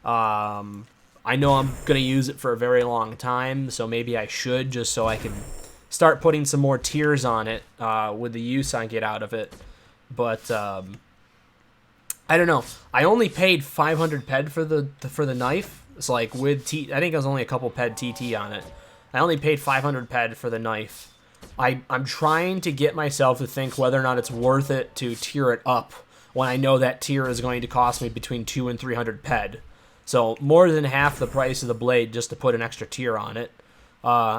I know I'm going to use it for a very long time, so maybe I should, just so I can start putting some more tiers on it with the use I get out of it. But I don't know. I only paid 500 ped for the knife. It's like with I think it was only a couple ped TT on it. I only paid 500 ped for the knife. I'm trying to get myself to think whether or not it's worth it to tier it up when I know that tier is going to cost me between 200 and 300 ped. So more than half the price of the blade just to put an extra tier on it,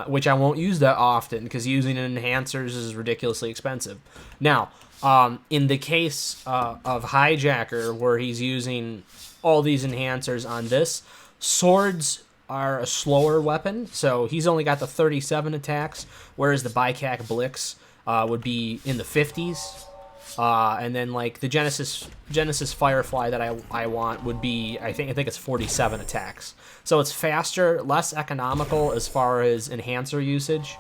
which I won't use that often because using enhancers is ridiculously expensive. Now, in the case of Hijacker, where he's using all these enhancers on this, swords are a slower weapon, so he's only got the 37 attacks, whereas the Bikak Blix would be in the 50s. And then like the Genesis Firefly that I want would be I think it's 47 attacks. So it's faster, less economical as far as enhancer usage.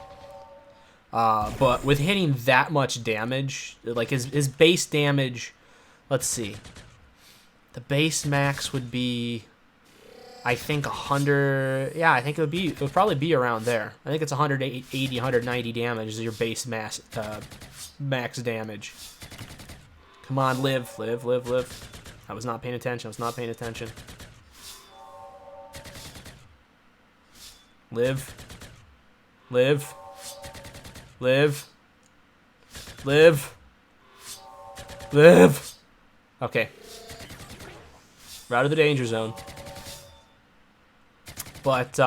But with hitting that much damage, like his base damage, let's see. The base max would be I think 100. Yeah, I think it would probably be around there. I think it's 180, 190 damage is your base max damage. Come on, live. I was not paying attention. Live. Okay. We're out of the danger zone. But,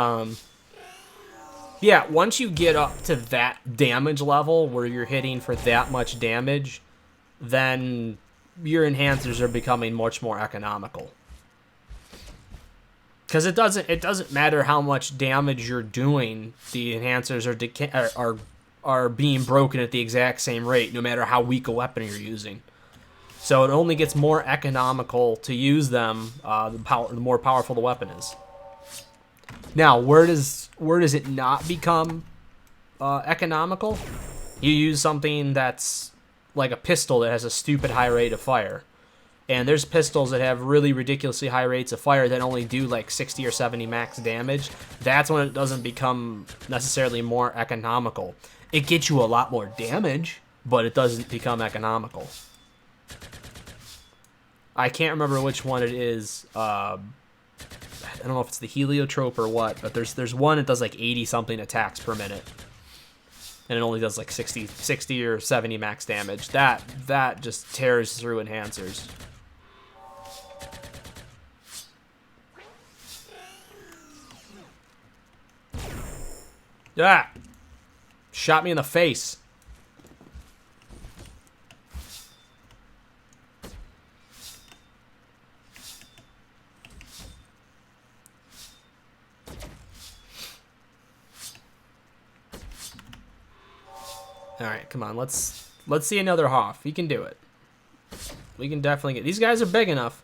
yeah, once you get up to that damage level where you're hitting for that much damage, then your enhancers are becoming much more economical. Because it doesn't matter how much damage you're doing, the enhancers are being broken at the exact same rate, no matter how weak a weapon you're using. So it only gets more economical to use them the more powerful the weapon is. Now, where does it not become economical? You use something that's like a pistol that has a stupid high rate of fire. And there's pistols that have really ridiculously high rates of fire that only do like 60 or 70 max damage. That's when it doesn't become necessarily more economical. It gets you a lot more damage, but it doesn't become economical. I can't remember which one it is. I don't know if it's the heliotrope or what, but there's one that does like 80-something attacks per minute. And it only does like 60 or 70 max damage. That just tears through enhancers. Ah! Shot me in the face. All right, come on. Let's see another Hoff. He can do it. We can definitely get. These guys are big enough.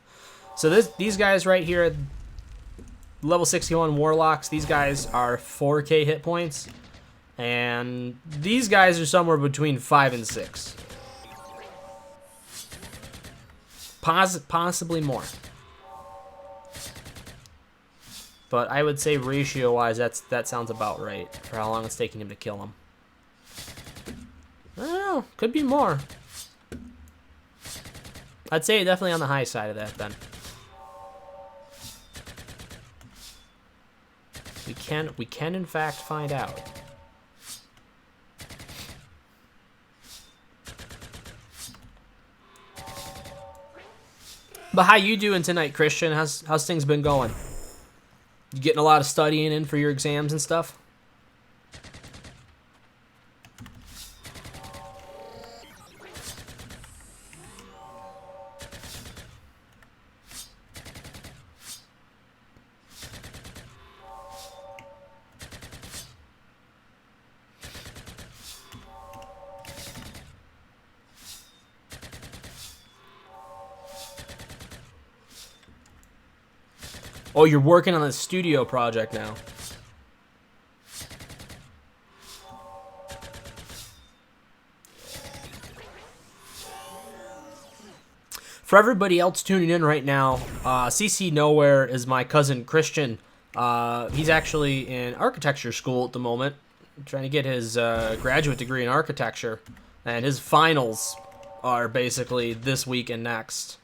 So these guys right here, level 61 Warlocks. These guys are 4K hit points, and these guys are somewhere between 5 and 6, possibly more. But I would say ratio-wise, that sounds about right for how long it's taking him to kill him. I don't know. Could be more. I'd say definitely on the high side of that, then. We can in fact find out. But how you doing tonight, Christian? How's things been going? You getting a lot of studying in for your exams and stuff? Oh, you're working on a studio project now. For everybody else tuning in right now, CC Nowhere is my cousin Christian. He's actually in architecture school at the moment, trying to get his graduate degree in architecture. And his finals are basically this week and next.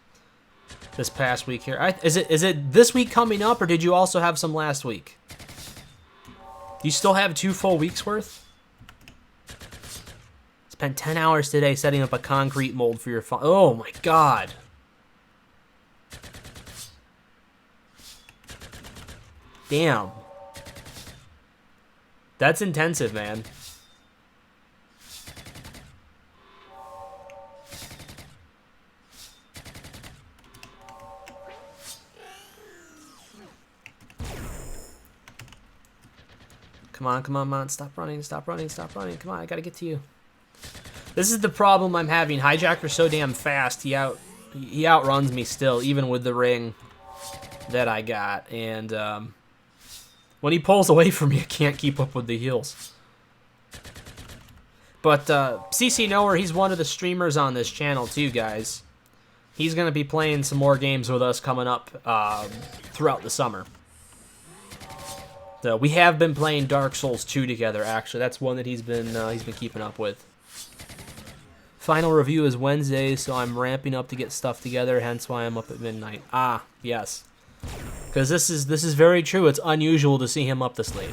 This past week here. Is it this week coming up, or did you also have some last week? Do you still have 2 full weeks worth? Spent 10 hours today setting up a concrete mold for your oh my god. Damn. That's intensive, man. Come on, come on, man. Stop running, stop running, stop running. Come on, I gotta get to you. This is the problem I'm having. Hijacker's so damn fast. He outruns me still, even with the ring that I got. And when he pulls away from me, I can't keep up with the heals. But CC Nowhere, he's one of the streamers on this channel too, guys. He's gonna be playing some more games with us coming up throughout the summer. So we have been playing Dark Souls 2 together, actually. That's one that he's been keeping up with. Final review is Wednesday, so I'm ramping up to get stuff together, hence why I'm up at midnight. Ah, yes. Because this is very true. It's unusual to see him up this late.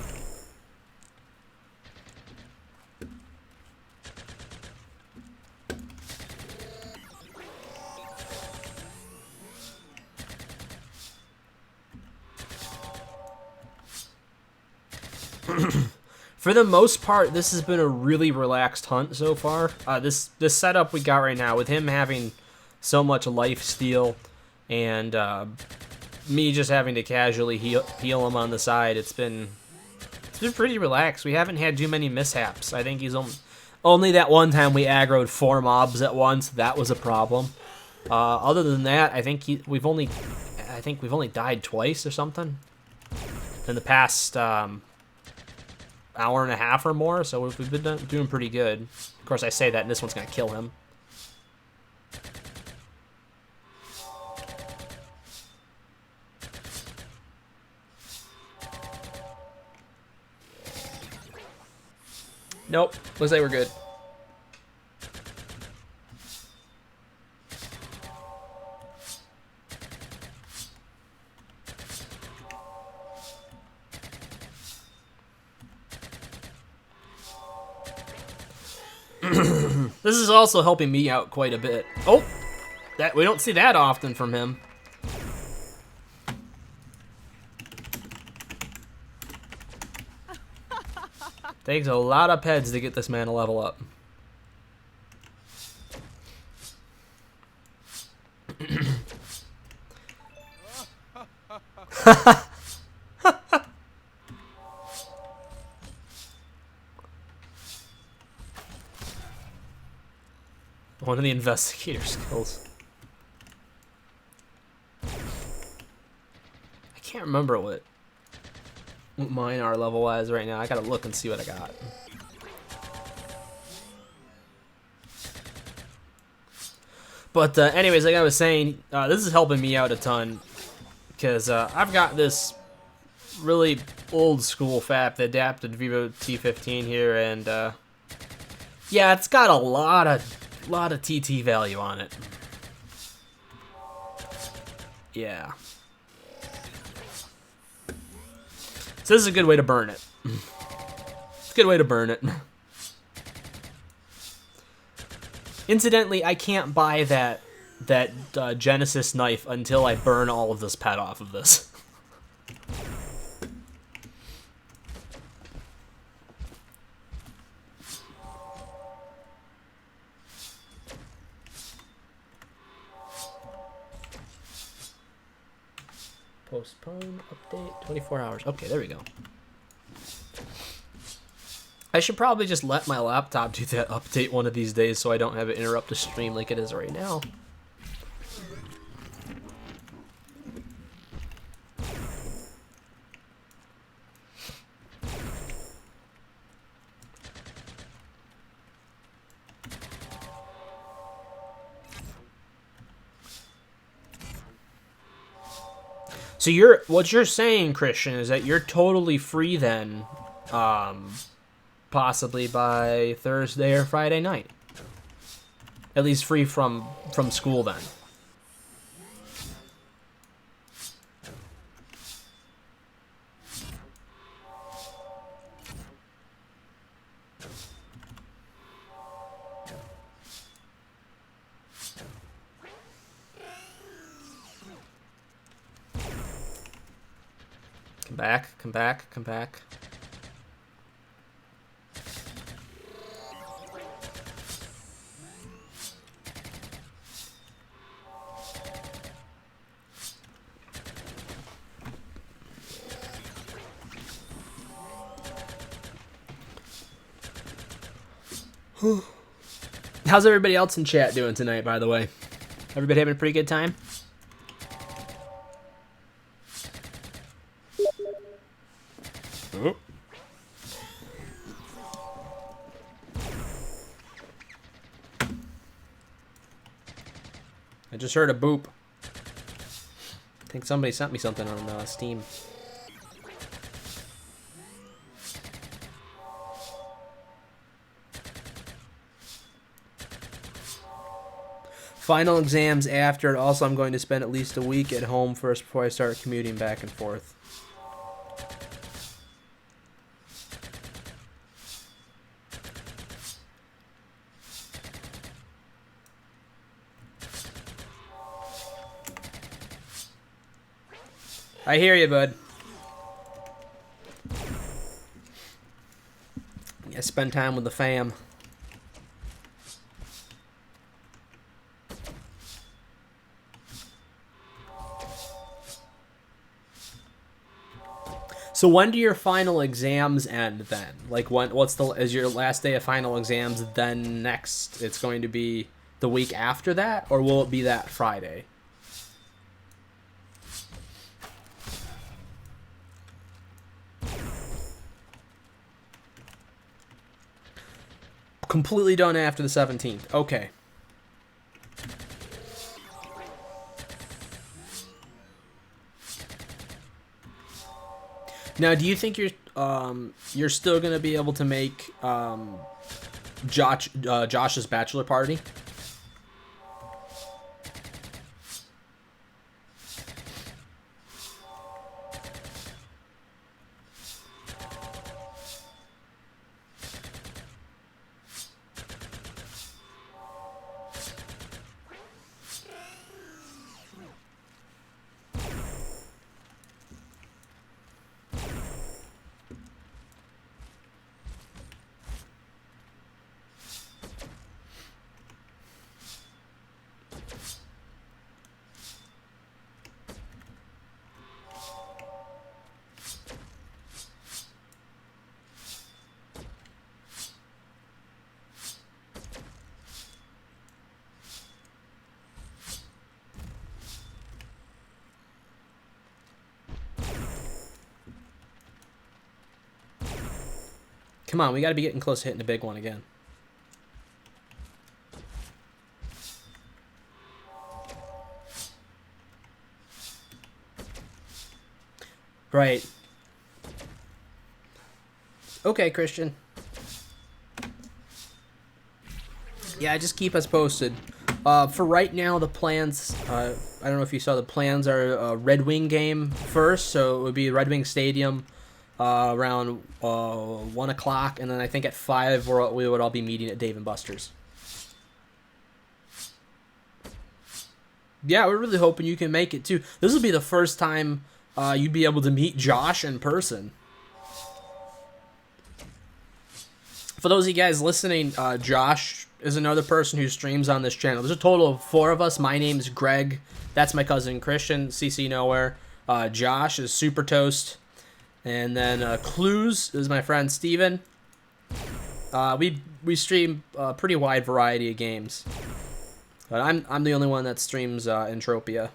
For the most part, this has been a really relaxed hunt so far. This setup we got right now, with him having so much life steal and me just having to casually heal him on the side, it's been pretty relaxed. We haven't had too many mishaps. I think he's only that one time we aggroed 4 mobs at once. That was a problem. Other than that, I think we've only died twice or something in the past hour and a half or more, so we've been doing pretty good. Of course, I say that, and this one's gonna kill him. Nope, looks like we're good. This is also helping me out quite a bit. Oh, that we don't see that often from him. Takes a lot of peds to get this man to level up. One of the investigator skills. I can't remember what mine are level-wise right now. I gotta look and see what I got. But anyways, like I was saying, this is helping me out a ton. Because I've got this really old-school FAP, the adapted Vivo T15 here, and yeah, it's got a lot of TT value on it. Yeah. So this is a good way to burn it. It's a good way to burn it. Incidentally, I can't buy that Genesis knife until I burn all of this pet off of this. Postpone, update, 24 hours. Okay, there we go. I should probably just let my laptop do that update one of these days so I don't have it interrupt the stream like it is right now. So what you're saying, Christian, is that you're totally free then, possibly by Thursday or Friday night. At least free from school then. Come back, come back, come back. How's everybody else in chat doing tonight, by the way? Everybody having a pretty good time? Oh. I just heard a boop. I think somebody sent me something on Steam. Final exams after, and also I'm going to spend at least a week at home first before I start commuting back and forth. I hear you, bud. Yeah, spend time with the fam. So when do your final exams end then? Like is your last day of final exams then next? It's going to be the week after that, or will it be that Friday? Completely done after the 17th. Okay. Now, do you think you're still gonna be able to make Josh's bachelor party? Come on, we got to be getting close to hitting the big one again. Right. Okay, Christian. Yeah, just keep us posted. For right now, the plans, I don't know if you saw, the plans are a Red Wing game first, so it would be Red Wing Stadium around 1 o'clock, and then I think at 5 we would all be meeting at Dave & Buster's. Yeah, we're really hoping you can make it too. This will be the first time you'd be able to meet Josh in person. For those of you guys listening, Josh is another person who streams on this channel. There's a total of 4 of us. My name's Greg. That's my cousin Christian, CC Nowhere. Josh is Super Toast. And then Clues is my friend Steven. We stream a pretty wide variety of games. But I'm the only one that streams Entropia.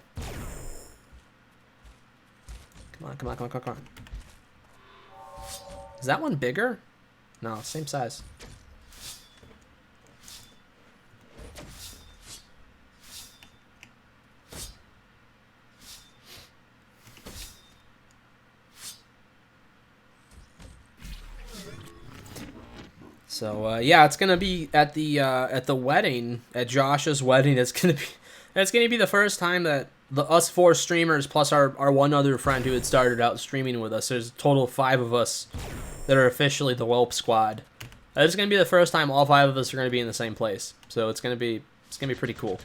Come on. Is that one bigger? No, same size. So yeah, it's gonna be at the wedding, at Josh's wedding. It's gonna be the first time that us 4 streamers plus our one other friend who had started out streaming with us. There's a total of 5 of us that are officially the Whelp Squad. It's gonna be the first time all 5 of us are gonna be in the same place. So it's gonna be pretty cool.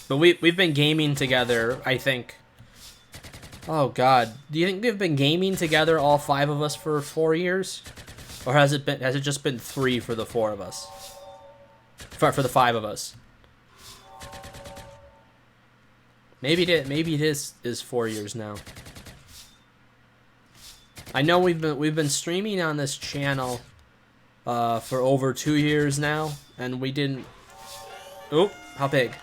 But we've been gaming together, I think. Oh God, do you think we've been gaming together, all 5 of us, for 4 years, or has it just been 3 for the 4 of us? For the 5 of us. Maybe it is 4 years now. I know we've been streaming on this channel for over 2 years now, and we didn't. Oh, how big?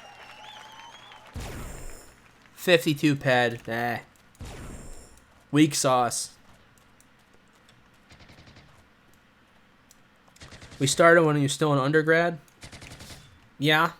52 ped. Nah. Weak sauce. We started when you were still an undergrad? Yeah.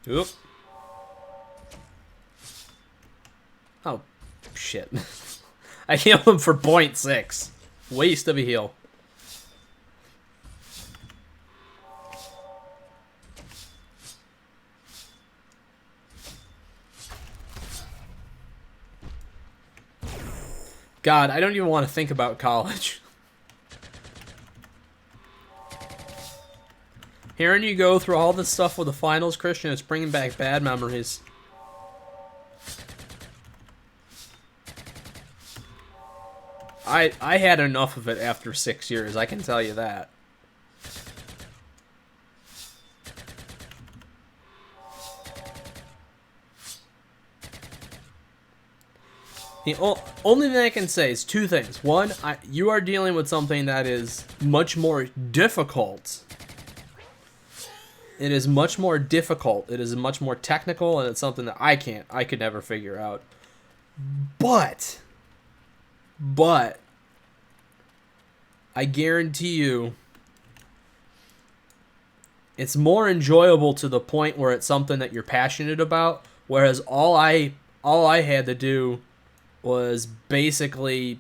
Oop. Oh, shit. I healed him for 0.6. Waste of a heal. God, I don't even want to think about college. Hearing you go through all this stuff with the finals, Christian, it's bringing back bad memories. I had enough of it after 6 years, I can tell you that. The only thing I can say is 2 things. One, you are dealing with something that is much more difficult. It is much more difficult. It is much more technical, and it's something that I could never figure out. But, I guarantee you, it's more enjoyable to the point where it's something that you're passionate about, whereas all I had to do was basically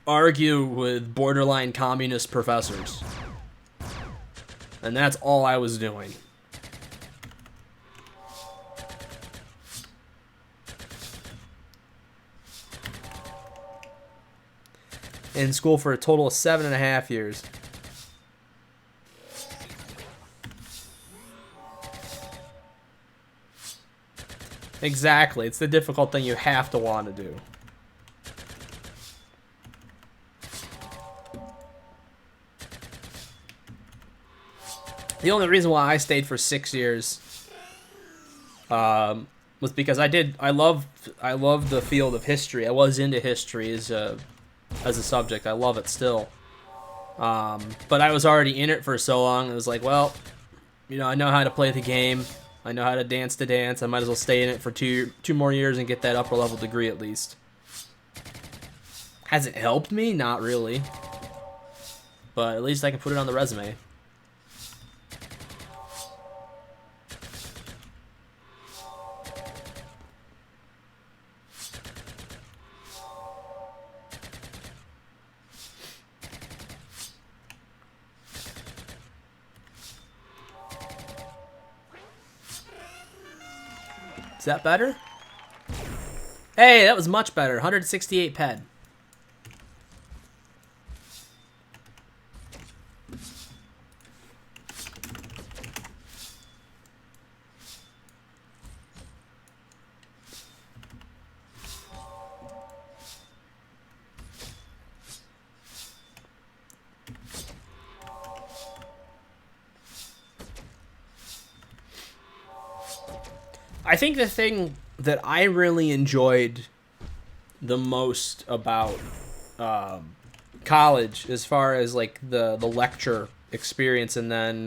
argue with borderline communist professors. And that's all I was doing. In school for a total of 7.5 years. Exactly. It's the difficult thing you have to want to do. The only reason why I stayed for 6 years was because I love the field of history. I was into history as a subject. I love it still. But I was already in it for so long. It was like, well, I know how to play the game. I know how to dance the dance. I might as well stay in it for two more years and get that upper level degree at least. Has it helped me? Not really. But at least I can put it on the resume. Is that better? Hey, that was much better. 168 ped. I think the thing that I really enjoyed the most about college, as far as like the lecture experience, and then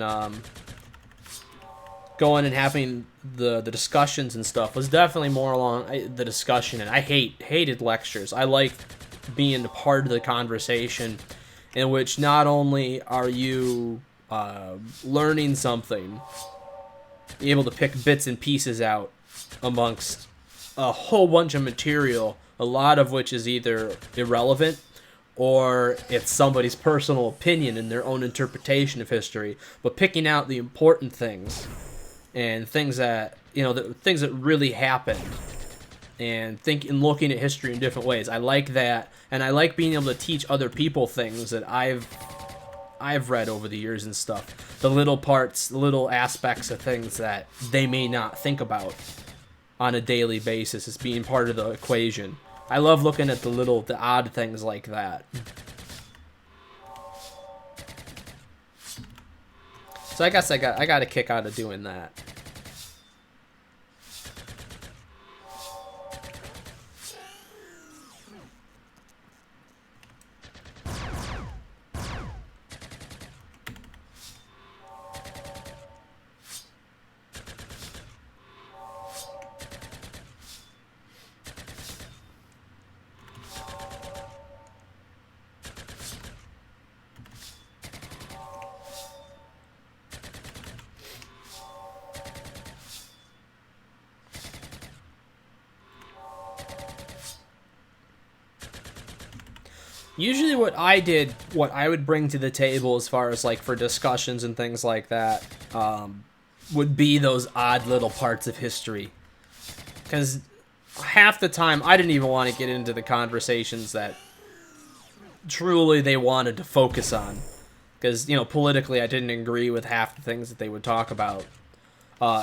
going and having the discussions and stuff, was definitely more along the discussion. And I hated lectures. I liked being a part of the conversation, in which not only are you learning something, able to pick bits and pieces out amongst a whole bunch of material, a lot of which is either irrelevant or it's somebody's personal opinion and their own interpretation of history, but picking out the important things and things that, the things that really happened, and looking at history in different ways. I like that, and I like being able to teach other people things that I've read over the years and stuff. The little parts, the little aspects of things that they may not think about on a daily basis as being part of the equation. I love looking at the odd things like that. So I guess I got a kick out of doing that. Usually what I would bring to the table as far as like for discussions and things like that, would be those odd little parts of history. Because half the time I didn't even want to get into the conversations that truly they wanted to focus on. Because, politically I didn't agree with half the things that they would talk about.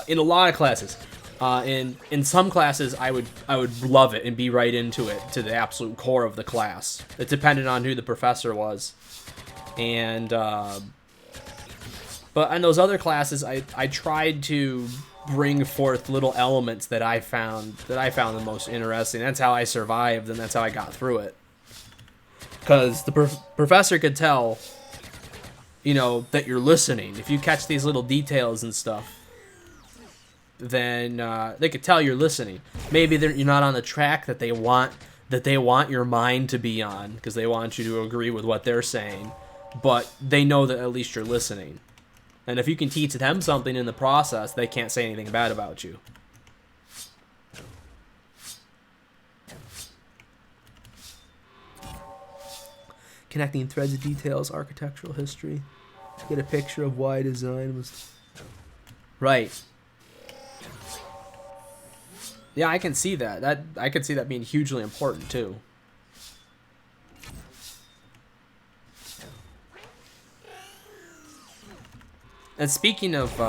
In a lot of classes. In some classes, I would love it and be right into it, to the absolute core of the class. It depended on who the professor was, and but in those other classes, I tried to bring forth little elements that I found the most interesting. That's how I survived, and that's how I got through it. Because the professor could tell, that you're listening. If you catch these little details and stuff, then they could tell you're listening. Maybe you're not on the track that they want your mind to be on, because they want you to agree with what they're saying, but they know that at least you're listening. And if you can teach them something in the process, they can't say anything bad about you. Connecting threads of details, architectural history. Get a picture of why design was... Right. Yeah, I can see that. I can see that being hugely important too. And speaking of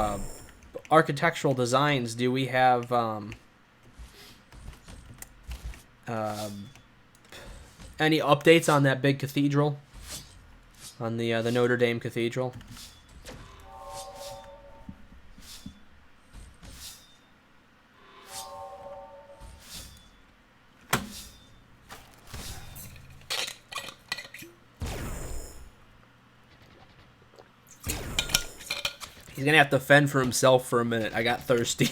architectural designs, do we have any updates on that big cathedral? On the Notre Dame Cathedral? He's gonna have to fend for himself for a minute. I got thirsty.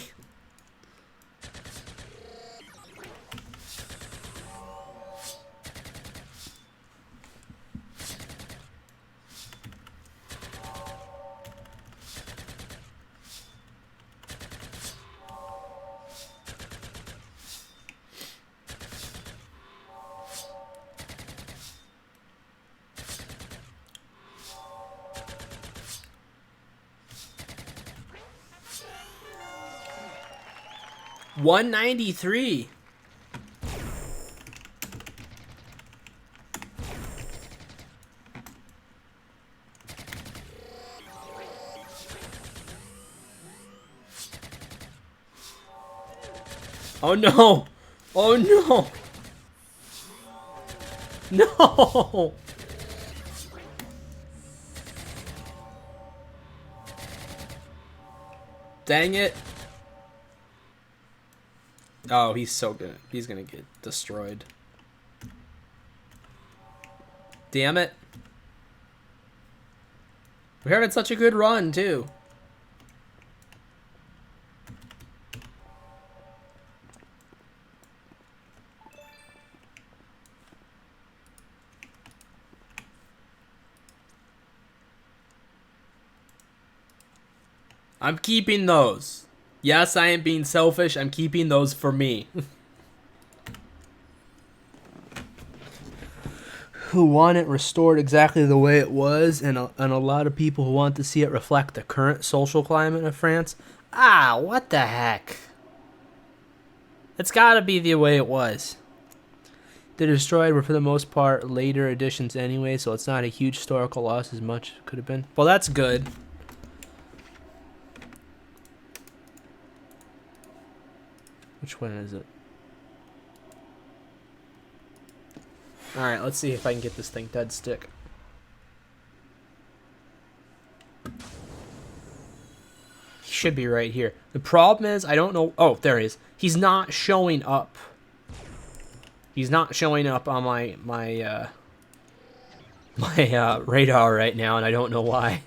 $193. Oh no! Oh no! No! Dang it. Oh, he's so good. He's gonna get destroyed. Damn it. We're having such a good run, too. I'm keeping those. Yes, I am being selfish. I'm keeping those for me. Who want it restored exactly the way it was, and a lot of people who want to see it reflect the current social climate of France. Ah, what the heck? It's gotta be the way it was. The destroyed were for the most part later editions anyway, so it's not a huge historical loss as much as it could have been. Well, that's good. Which one is it? Alright, let's see if I can get this thing dead stick. He should be right here. The problem is, I don't know... Oh, there he is. He's not showing up. He's not showing up on my radar right now, and I don't know why.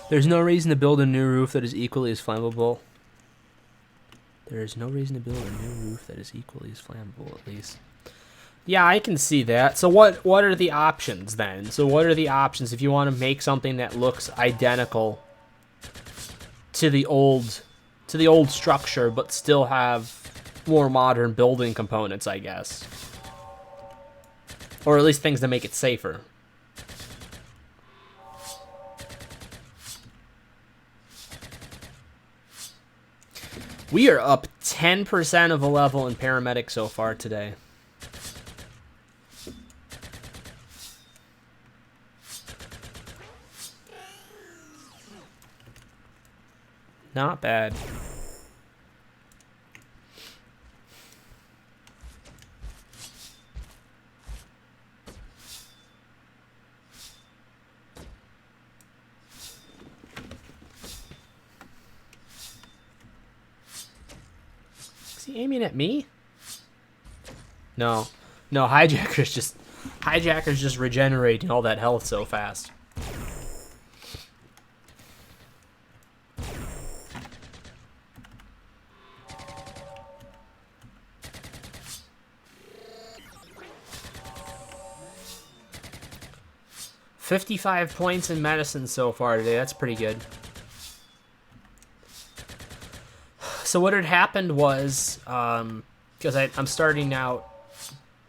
There's no reason to build a new roof that is equally as flammable. There is no reason to build a new roof that is equally as flammable, at least. Yeah, I can see that. So what are the options then? So what are the options if you want to make something that looks identical to the old structure, but still have more modern building components, I guess. Or at least things that make it safer. We are up 10% of a level in paramedic so far today. Not bad. Is he aiming at me? No. No, Hijacker's just regenerating all that health so fast. $55 points in medicine so far today. That's pretty good. So what had happened was, because I'm starting out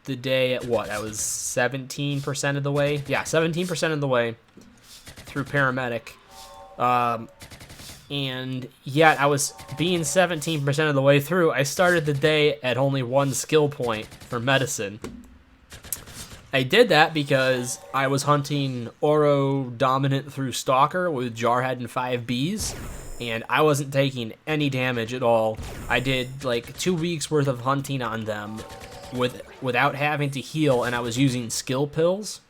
the day at what? I was 17% of the way. Yeah, 17% of the way through paramedic. And yet I was being 17% of the way through. I started the day at only 1 skill point for medicine. I did that because I was hunting Oro Dominant through Stalker with Jarhead and 5 Bs, and I wasn't taking any damage at all. I did like 2 weeks worth of hunting on them without having to heal, and I was using skill pills.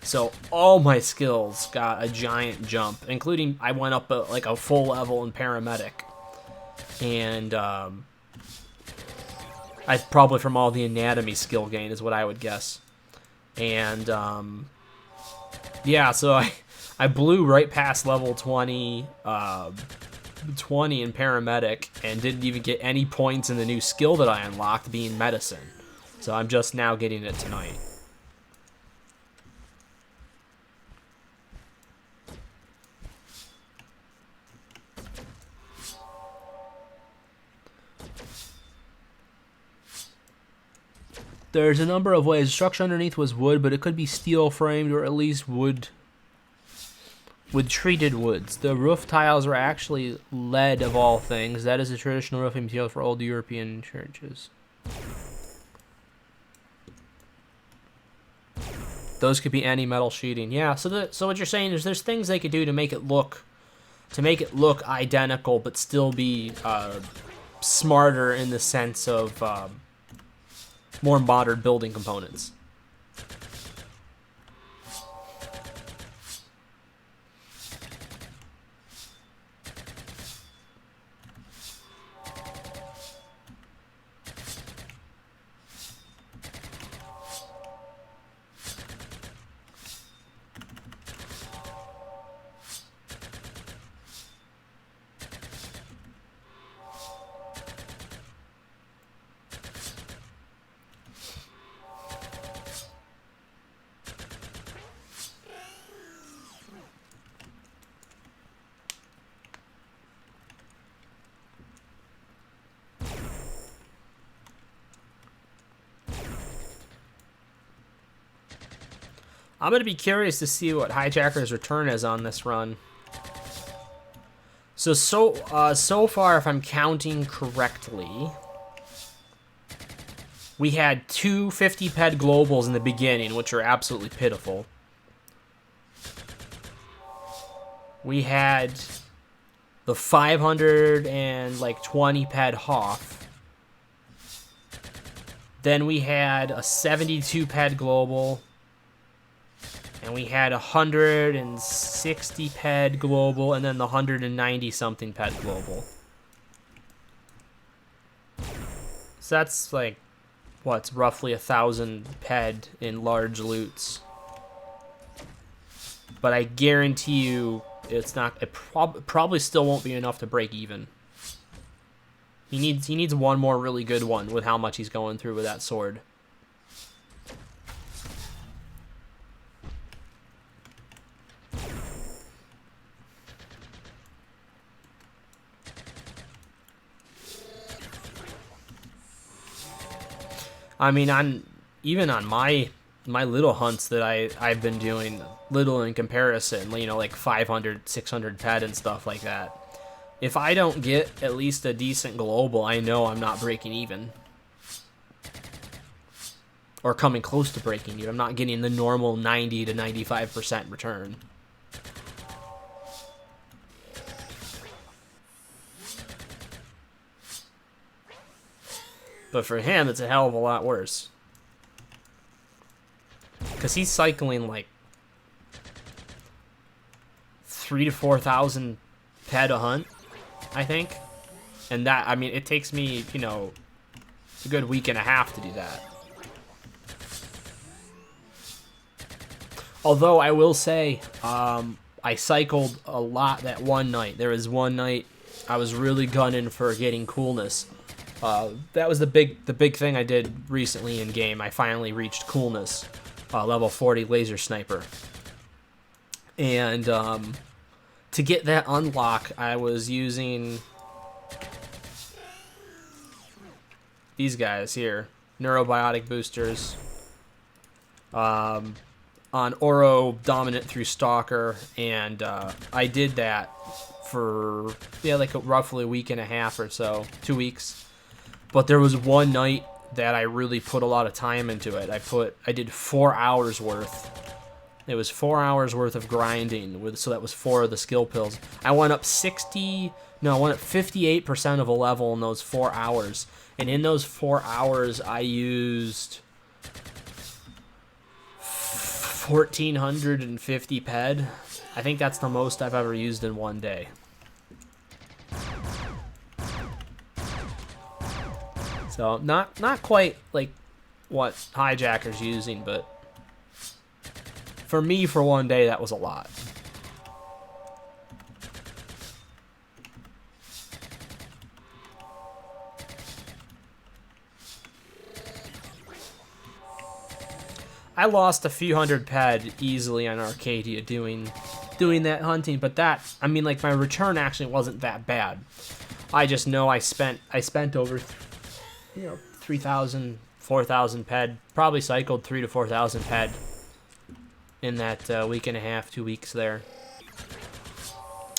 So all my skills got a giant jump, including I went up like a full level in paramedic. And I probably from all the anatomy skill gain is what I would guess. And yeah, so I blew right past level 20 in paramedic and didn't even get any points in the new skill that I unlocked, being medicine. So I'm just now getting it tonight. There's a number of ways. The structure underneath was wood, but it could be steel framed or at least wood with treated woods. The roof tiles are actually lead of all things. That is a traditional roofing material for old European churches. Those could be any metal sheeting. Yeah, so what you're saying is there's things they could do to make it look identical, but still be smarter in the sense of more modern building components. I'm going to be curious to see what Hijacker's return is on this run. So far, if I'm counting correctly, we had two 50 ped globals in the beginning, which are absolutely pitiful. We had the 520 ped Hoff. Then we had a 72 ped global. And we had 160 ped global, and then the 190 something ped global. So that's like, what's roughly 1,000 ped in large loots. But I guarantee you, it's not. It probably still won't be enough to break even. He needs one more really good one with how much he's going through with that sword. I mean, even on my little hunts that I've been doing, little in comparison, you know, like 500, 600 ped and stuff like that. If I don't get at least a decent global, I know I'm not breaking even. Or coming close to breaking even. I'm not getting the normal 90 to 95% return. But for him, it's a hell of a lot worse. Because he's cycling like 3,000 to 4,000 ped a hunt, I think. And that, I mean, it takes me, you know, a good week and a half to do that. Although I will say, I cycled a lot that one night. There was one night I was really gunning for getting coolness. That was the big thing I did recently in game. I finally reached coolness, level 40 laser sniper. And to get that unlock, I was using these guys here, neurobiotic boosters, on Oro dominant through Stalker, and I did that for like roughly a week and a half or so, 2 weeks. But there was one night that I really put a lot of time into it. I did 4 hours worth. It was 4 hours worth of grinding, so that was 4 of the skill pills. I went up 58% of a level in those 4 hours. And in those 4 hours, I used 1,450 ped. I think that's the most I've ever used in one day. So not quite like what Hijacker's using, but for me, for one day, that was a lot. I lost a few hundred ped easily on Arcadia doing that hunting, but that, I mean, like, my return actually wasn't that bad. I just know I spent over, 3,000, 4,000 ped, probably cycled 3,000 to 4,000 ped in that week and a half, 2 weeks there.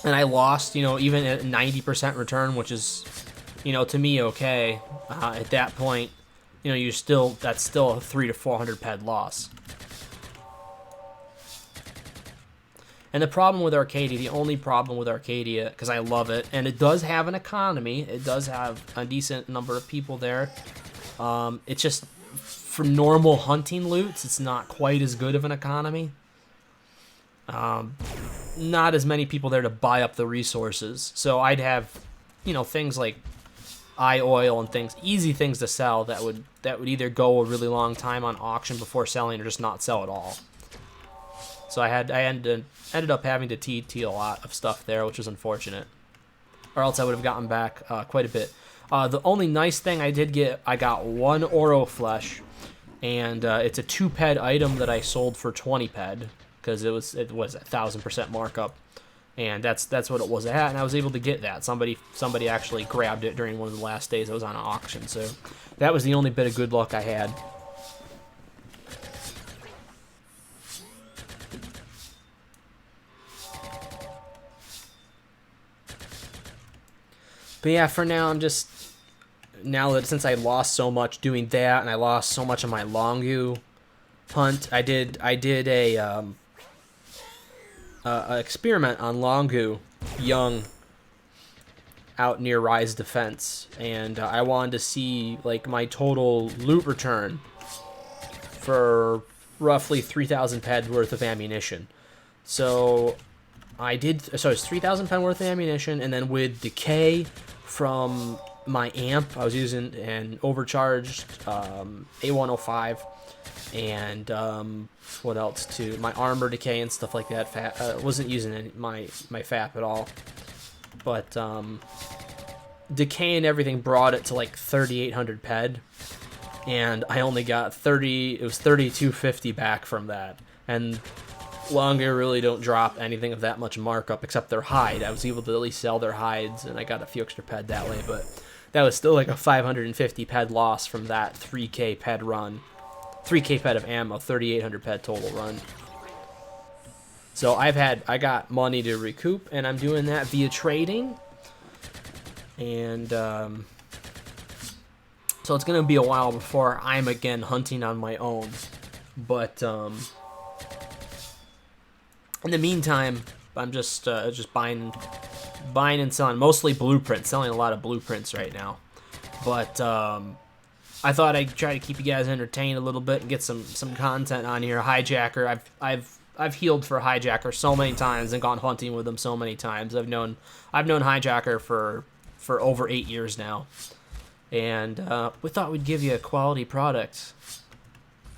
And I lost, even at 90% return, which is, to me, okay. At that point, that's still a 300 to 400 ped loss. And the problem with Arcadia, the only problem with Arcadia, because I love it, and it does have an economy, it does have a decent number of people there. It's just, for normal hunting loots, it's not quite as good of an economy. Not as many people there to buy up the resources. So I'd have, things like eye oil and things, easy things to sell that would either go a really long time on auction before selling or just not sell at all. So I ended up having to TT a lot of stuff there, which was unfortunate. Or else I would have gotten back quite a bit. The only nice thing I did get, I got one Oro flesh, and it's a 2 ped item that I sold for 20 ped because it was 1,000% markup. And that's what it was at, and I was able to get that. Somebody actually grabbed it during one of the last days I was on an auction, so that was the only bit of good luck I had. But yeah, for now, since I lost so much doing that, and I lost so much of my Longu hunt, I did a experiment on Longu young out near Rise Defense, and I wanted to see like my total loot return for roughly 3,000 ped worth of ammunition. So it's 3,000 ped worth of ammunition, and then with decay from my amp, I was using an overcharged A105, and what else too? My armor decay and stuff like that. Wasn't using my FAP at all, but decay and everything brought it to like 3,800 ped, and I only got 3,250 back from that. And Longer really don't drop anything of that much markup except their hide. I was able to at least sell their hides, and I got a few extra ped that way, but that was still like a 550 ped loss from that 3k ped run. 3k ped of ammo, 3,800 ped total run. So I got money to recoup, and I'm doing that via trading. And so it's gonna be a while before I'm again hunting on my own. But in the meantime, I'm just buying and selling, mostly blueprints, selling a lot of blueprints right now. But I thought I'd try to keep you guys entertained a little bit and get some content on here. Hijacker, I've healed for Hijacker so many times and gone hunting with him so many times. I've known Hijacker for over 8 years now, and we thought we'd give you a quality product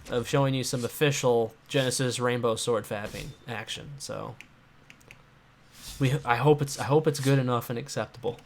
of showing you some official Genesis Rainbow Sword fapping action. So I hope it's good enough and acceptable.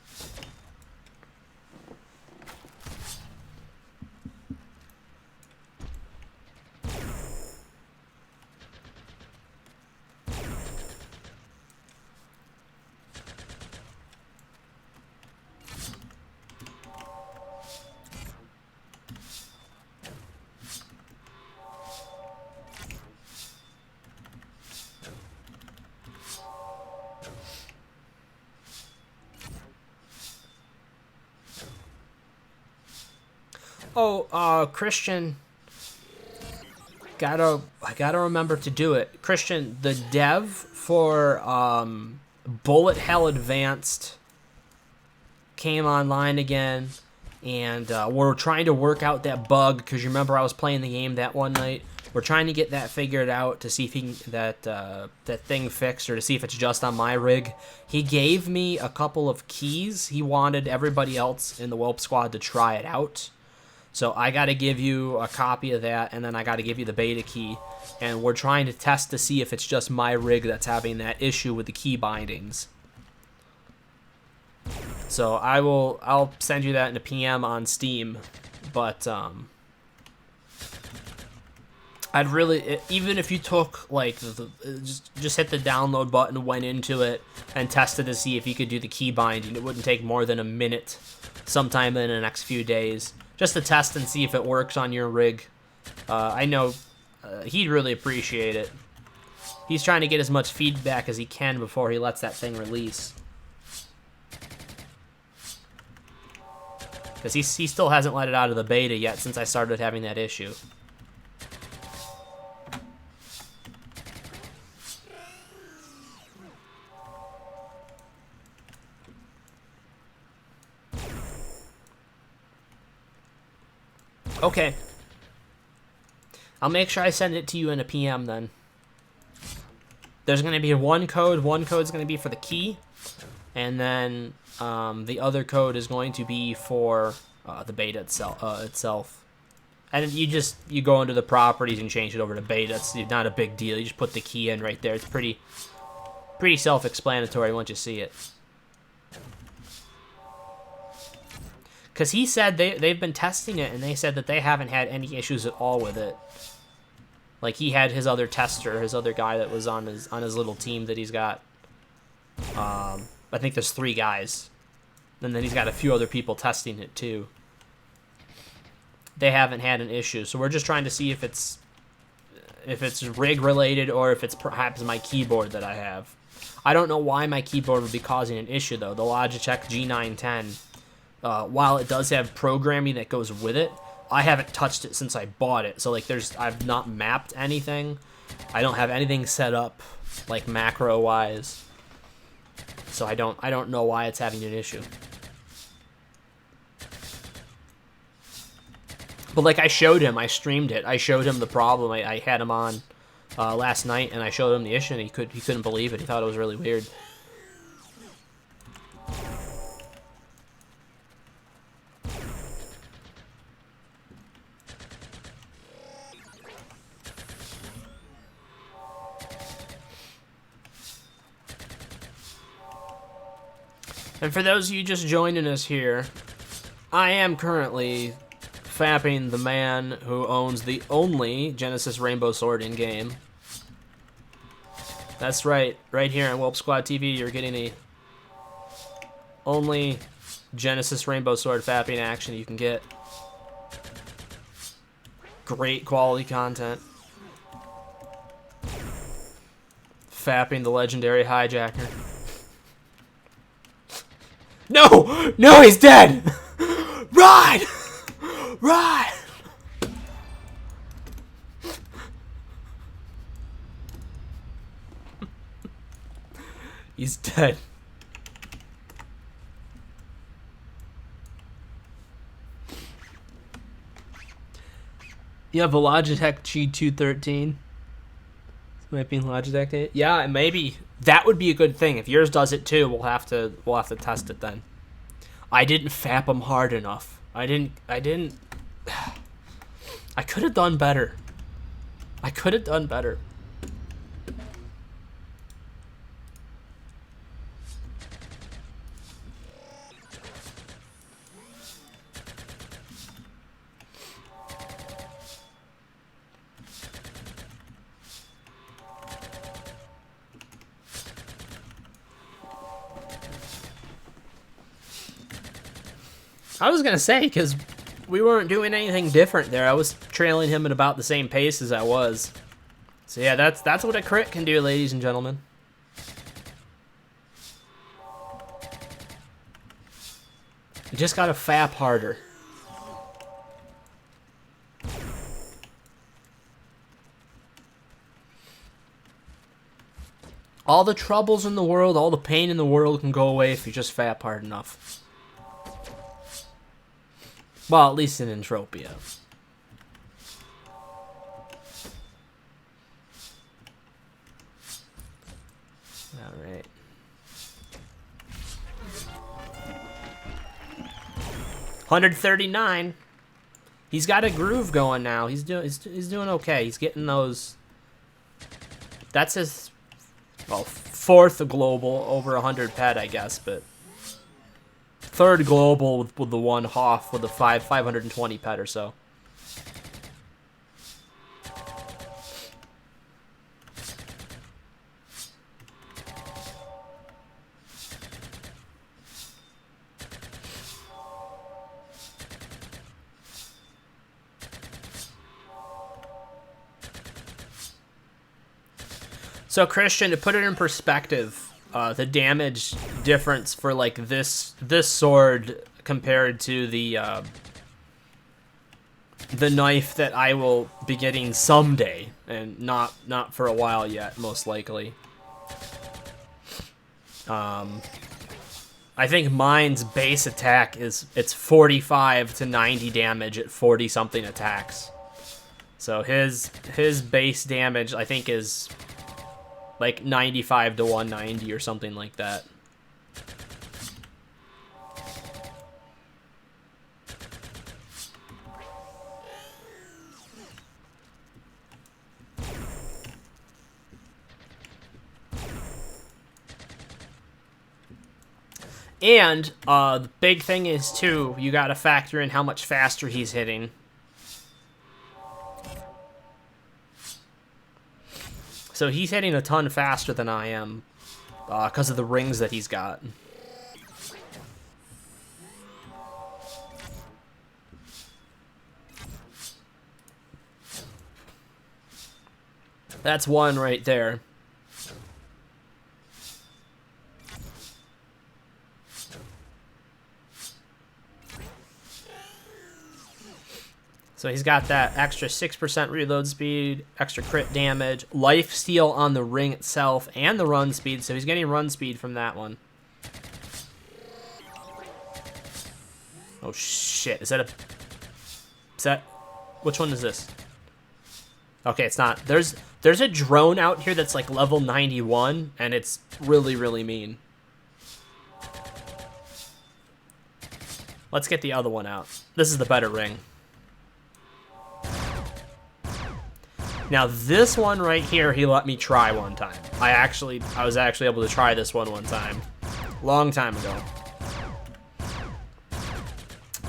Oh, Christian, I gotta remember to do it. Christian, the dev for Bullet Hell Advanced came online again, and we're trying to work out that bug, because you remember I was playing the game that one night We're trying to get that figured out to see if he can, that thing fixed, or to see if it's just on my rig. He gave me a couple of keys. He wanted everybody else in the Whelp Squad to try it out. So I got to give you a copy of that, and then I got to give you the beta key. And we're trying to test to see if it's just my rig that's having that issue with the key bindings. So I'll send you that in a PM on Steam, but I'd really, even if you took like just hit the download button, went into it, and tested to see if you could do the key binding, it wouldn't take more than a minute, sometime in the next few days, just to test and see if it works on your rig. I know he'd really appreciate it. He's trying to get as much feedback as he can before he lets that thing release. Because he still hasn't let it out of the beta yet since I started having that issue. Okay. I'll make sure I send it to you in a PM then. There's going to be one code. One code's going to be for the key. And then the other code is going to be for the beta itself. And you go into the properties and change it over to beta. It's not a big deal. You just put the key in right there. It's pretty self-explanatory once you see it. Because he said they've been testing it, and they said that they haven't had any issues at all with it. Like, he had his other tester, his other guy that was on his little team that he's got. I think there's 3 guys. And then he's got a few other people testing it, too. They haven't had an issue, so we're just trying to see if it's rig-related or if it's perhaps my keyboard that I have. I don't know why my keyboard would be causing an issue, though. The Logitech G910... while it does have programming that goes with it, I haven't touched it since I bought it. So like I've not mapped anything. I don't have anything set up like macro wise. So I don't know why it's having an issue. But like I streamed it. I showed him the problem. I had him on last night, and I showed him the issue, and he couldn't believe it. He thought it was really weird. And for those of you just joining us here, I am currently fapping the man who owns the only Genesis Rainbow Sword in-game. That's right. Right here on Whelp Squad TV, you're getting the only Genesis Rainbow Sword fapping action you can get. Great quality content. Fapping the legendary Hijacker. No! No, he's dead! Run! Run! He's dead. You have a Logitech G213. Might be Logitech 8. Yeah, maybe that would be a good thing. If yours does it too, we'll have to test it then. I didn't fap him hard enough. I could have done better. I could have done better. I was going to say, because we weren't doing anything different there. I was trailing him at about the same pace as I was. So yeah, that's what a crit can do, ladies and gentlemen. You just got to fap harder. All the troubles in the world, all the pain in the world can go away if you just fap hard enough. Well, at least in Entropia. All right. $139. He's got a groove going now. He's doing okay. He's getting those. That's his, well, fourth global over 100 pet, I guess, but third global with the one Hoff with the 520 pet or so. So Christian, to put it in perspective, the damage difference for like this sword compared to the knife that I will be getting someday, and not for a while yet, most likely. I think mine's base attack it's 45 to 90 damage at 40 something attacks. So his base damage I think is like 95 to 190 or something like that. And the big thing is, too, you gotta factor in how much faster he's hitting. So he's hitting a ton faster than I am because of the rings that he's got. That's one right there. So he's got that extra 6% reload speed, extra crit damage, life steal on the ring itself, and the run speed. So he's getting run speed from that one. Oh shit! Is that? Which one is this? Okay, it's not. There's a drone out here that's like level 91, and it's really, really mean. Let's get the other one out. This is the better ring. Now this one right here, he let me try one time. I was actually able to try this one time. Long time ago.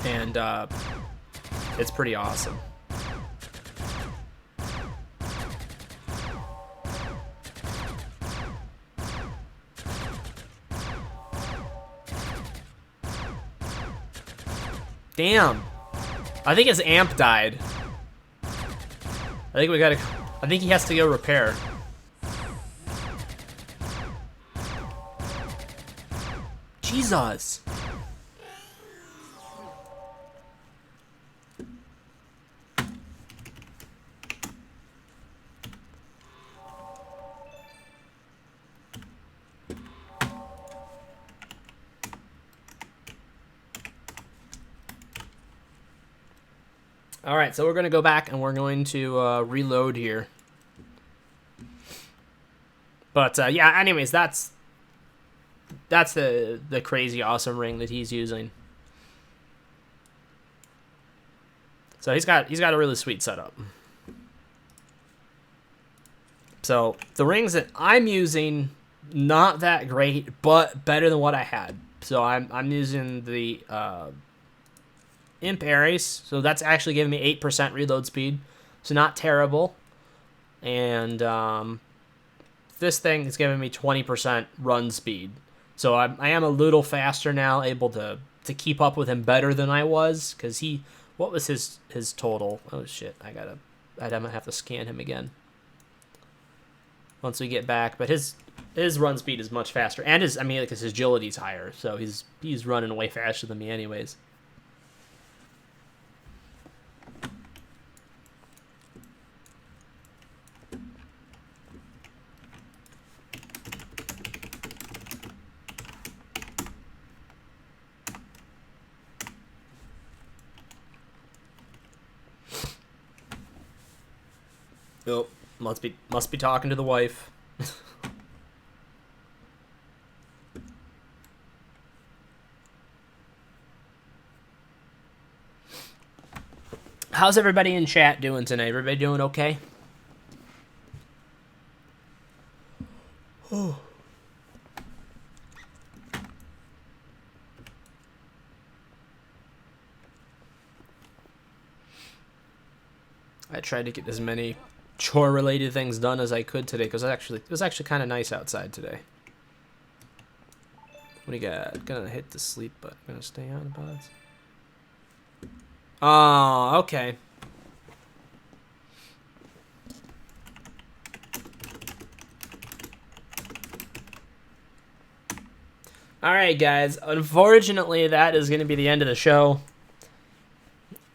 And it's pretty awesome. Damn. I think his amp died. I think he has to go repair. Jesus. All right, so we're going to go back and we're going to reload here. But yeah, anyways, that's the crazy awesome ring that he's using. So he's got a really sweet setup. So the rings that I'm using, not that great, but better than what I had. So I'm using the Imp Ares, so that's actually giving me 8% reload speed, so not terrible. And this thing is giving me 20% run speed, so I am a little faster now, able to keep up with him better than I was, because what was his total? Oh shit, I might have to scan him again once we get back. But his run speed is much faster, and his agility's higher, so he's running way faster than me anyways. Oh, must be talking to the wife. How's everybody in chat doing tonight? Everybody doing okay? Oh. I tried to get as many chore-related things done as I could today because it was actually kind of nice outside today. What do you got? Gonna hit the sleep button. Gonna stay on the pods. Oh, okay. Alright, guys. Unfortunately, that is going to be the end of the show.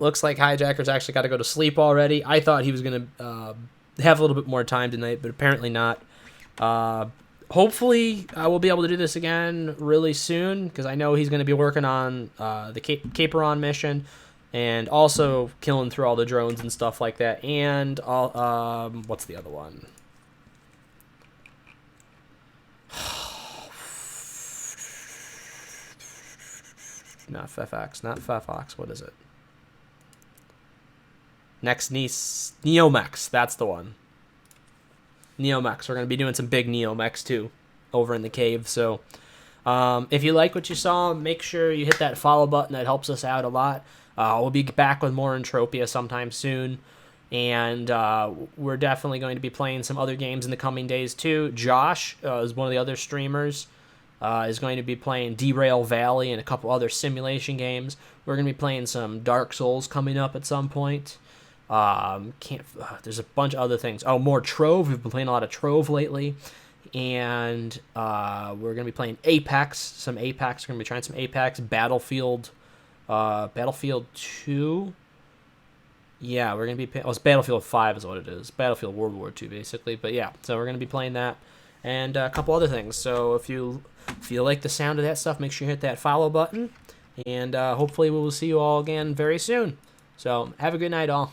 Looks like Hijacker's actually got to go to sleep already. I thought he was going to have a little bit more time tonight, but apparently not. Hopefully, I will be able to do this again really soon, because I know he's going to be working on the Caperon mission, and also killing through all the drones and stuff like that. And what's the other one? Not Fefox, not Fefox. What is it? Neomex. That's the one. Neomex. We're going to be doing some big Neomex too over in the cave. So if you like what you saw, make sure you hit that follow button. That helps us out a lot. We'll be back with more Entropia sometime soon. And we're definitely going to be playing some other games in the coming days too. Josh is one of the other streamers. Is going to be playing Derail Valley and a couple other simulation games. We're going to be playing some Dark Souls coming up at some point. There's a bunch of other things. Oh, more Trove. We've been playing a lot of Trove lately. And we're going to be playing Apex. Some Apex. We're going to be trying some Apex. Battlefield 2. Yeah, we're going to be... it's Battlefield 5 is what it is. Battlefield World War 2, basically. But yeah, so we're going to be playing that. And a couple other things. So if you like the sound of that stuff, make sure you hit that follow button. And hopefully we will see you all again very soon. So have a good night, all.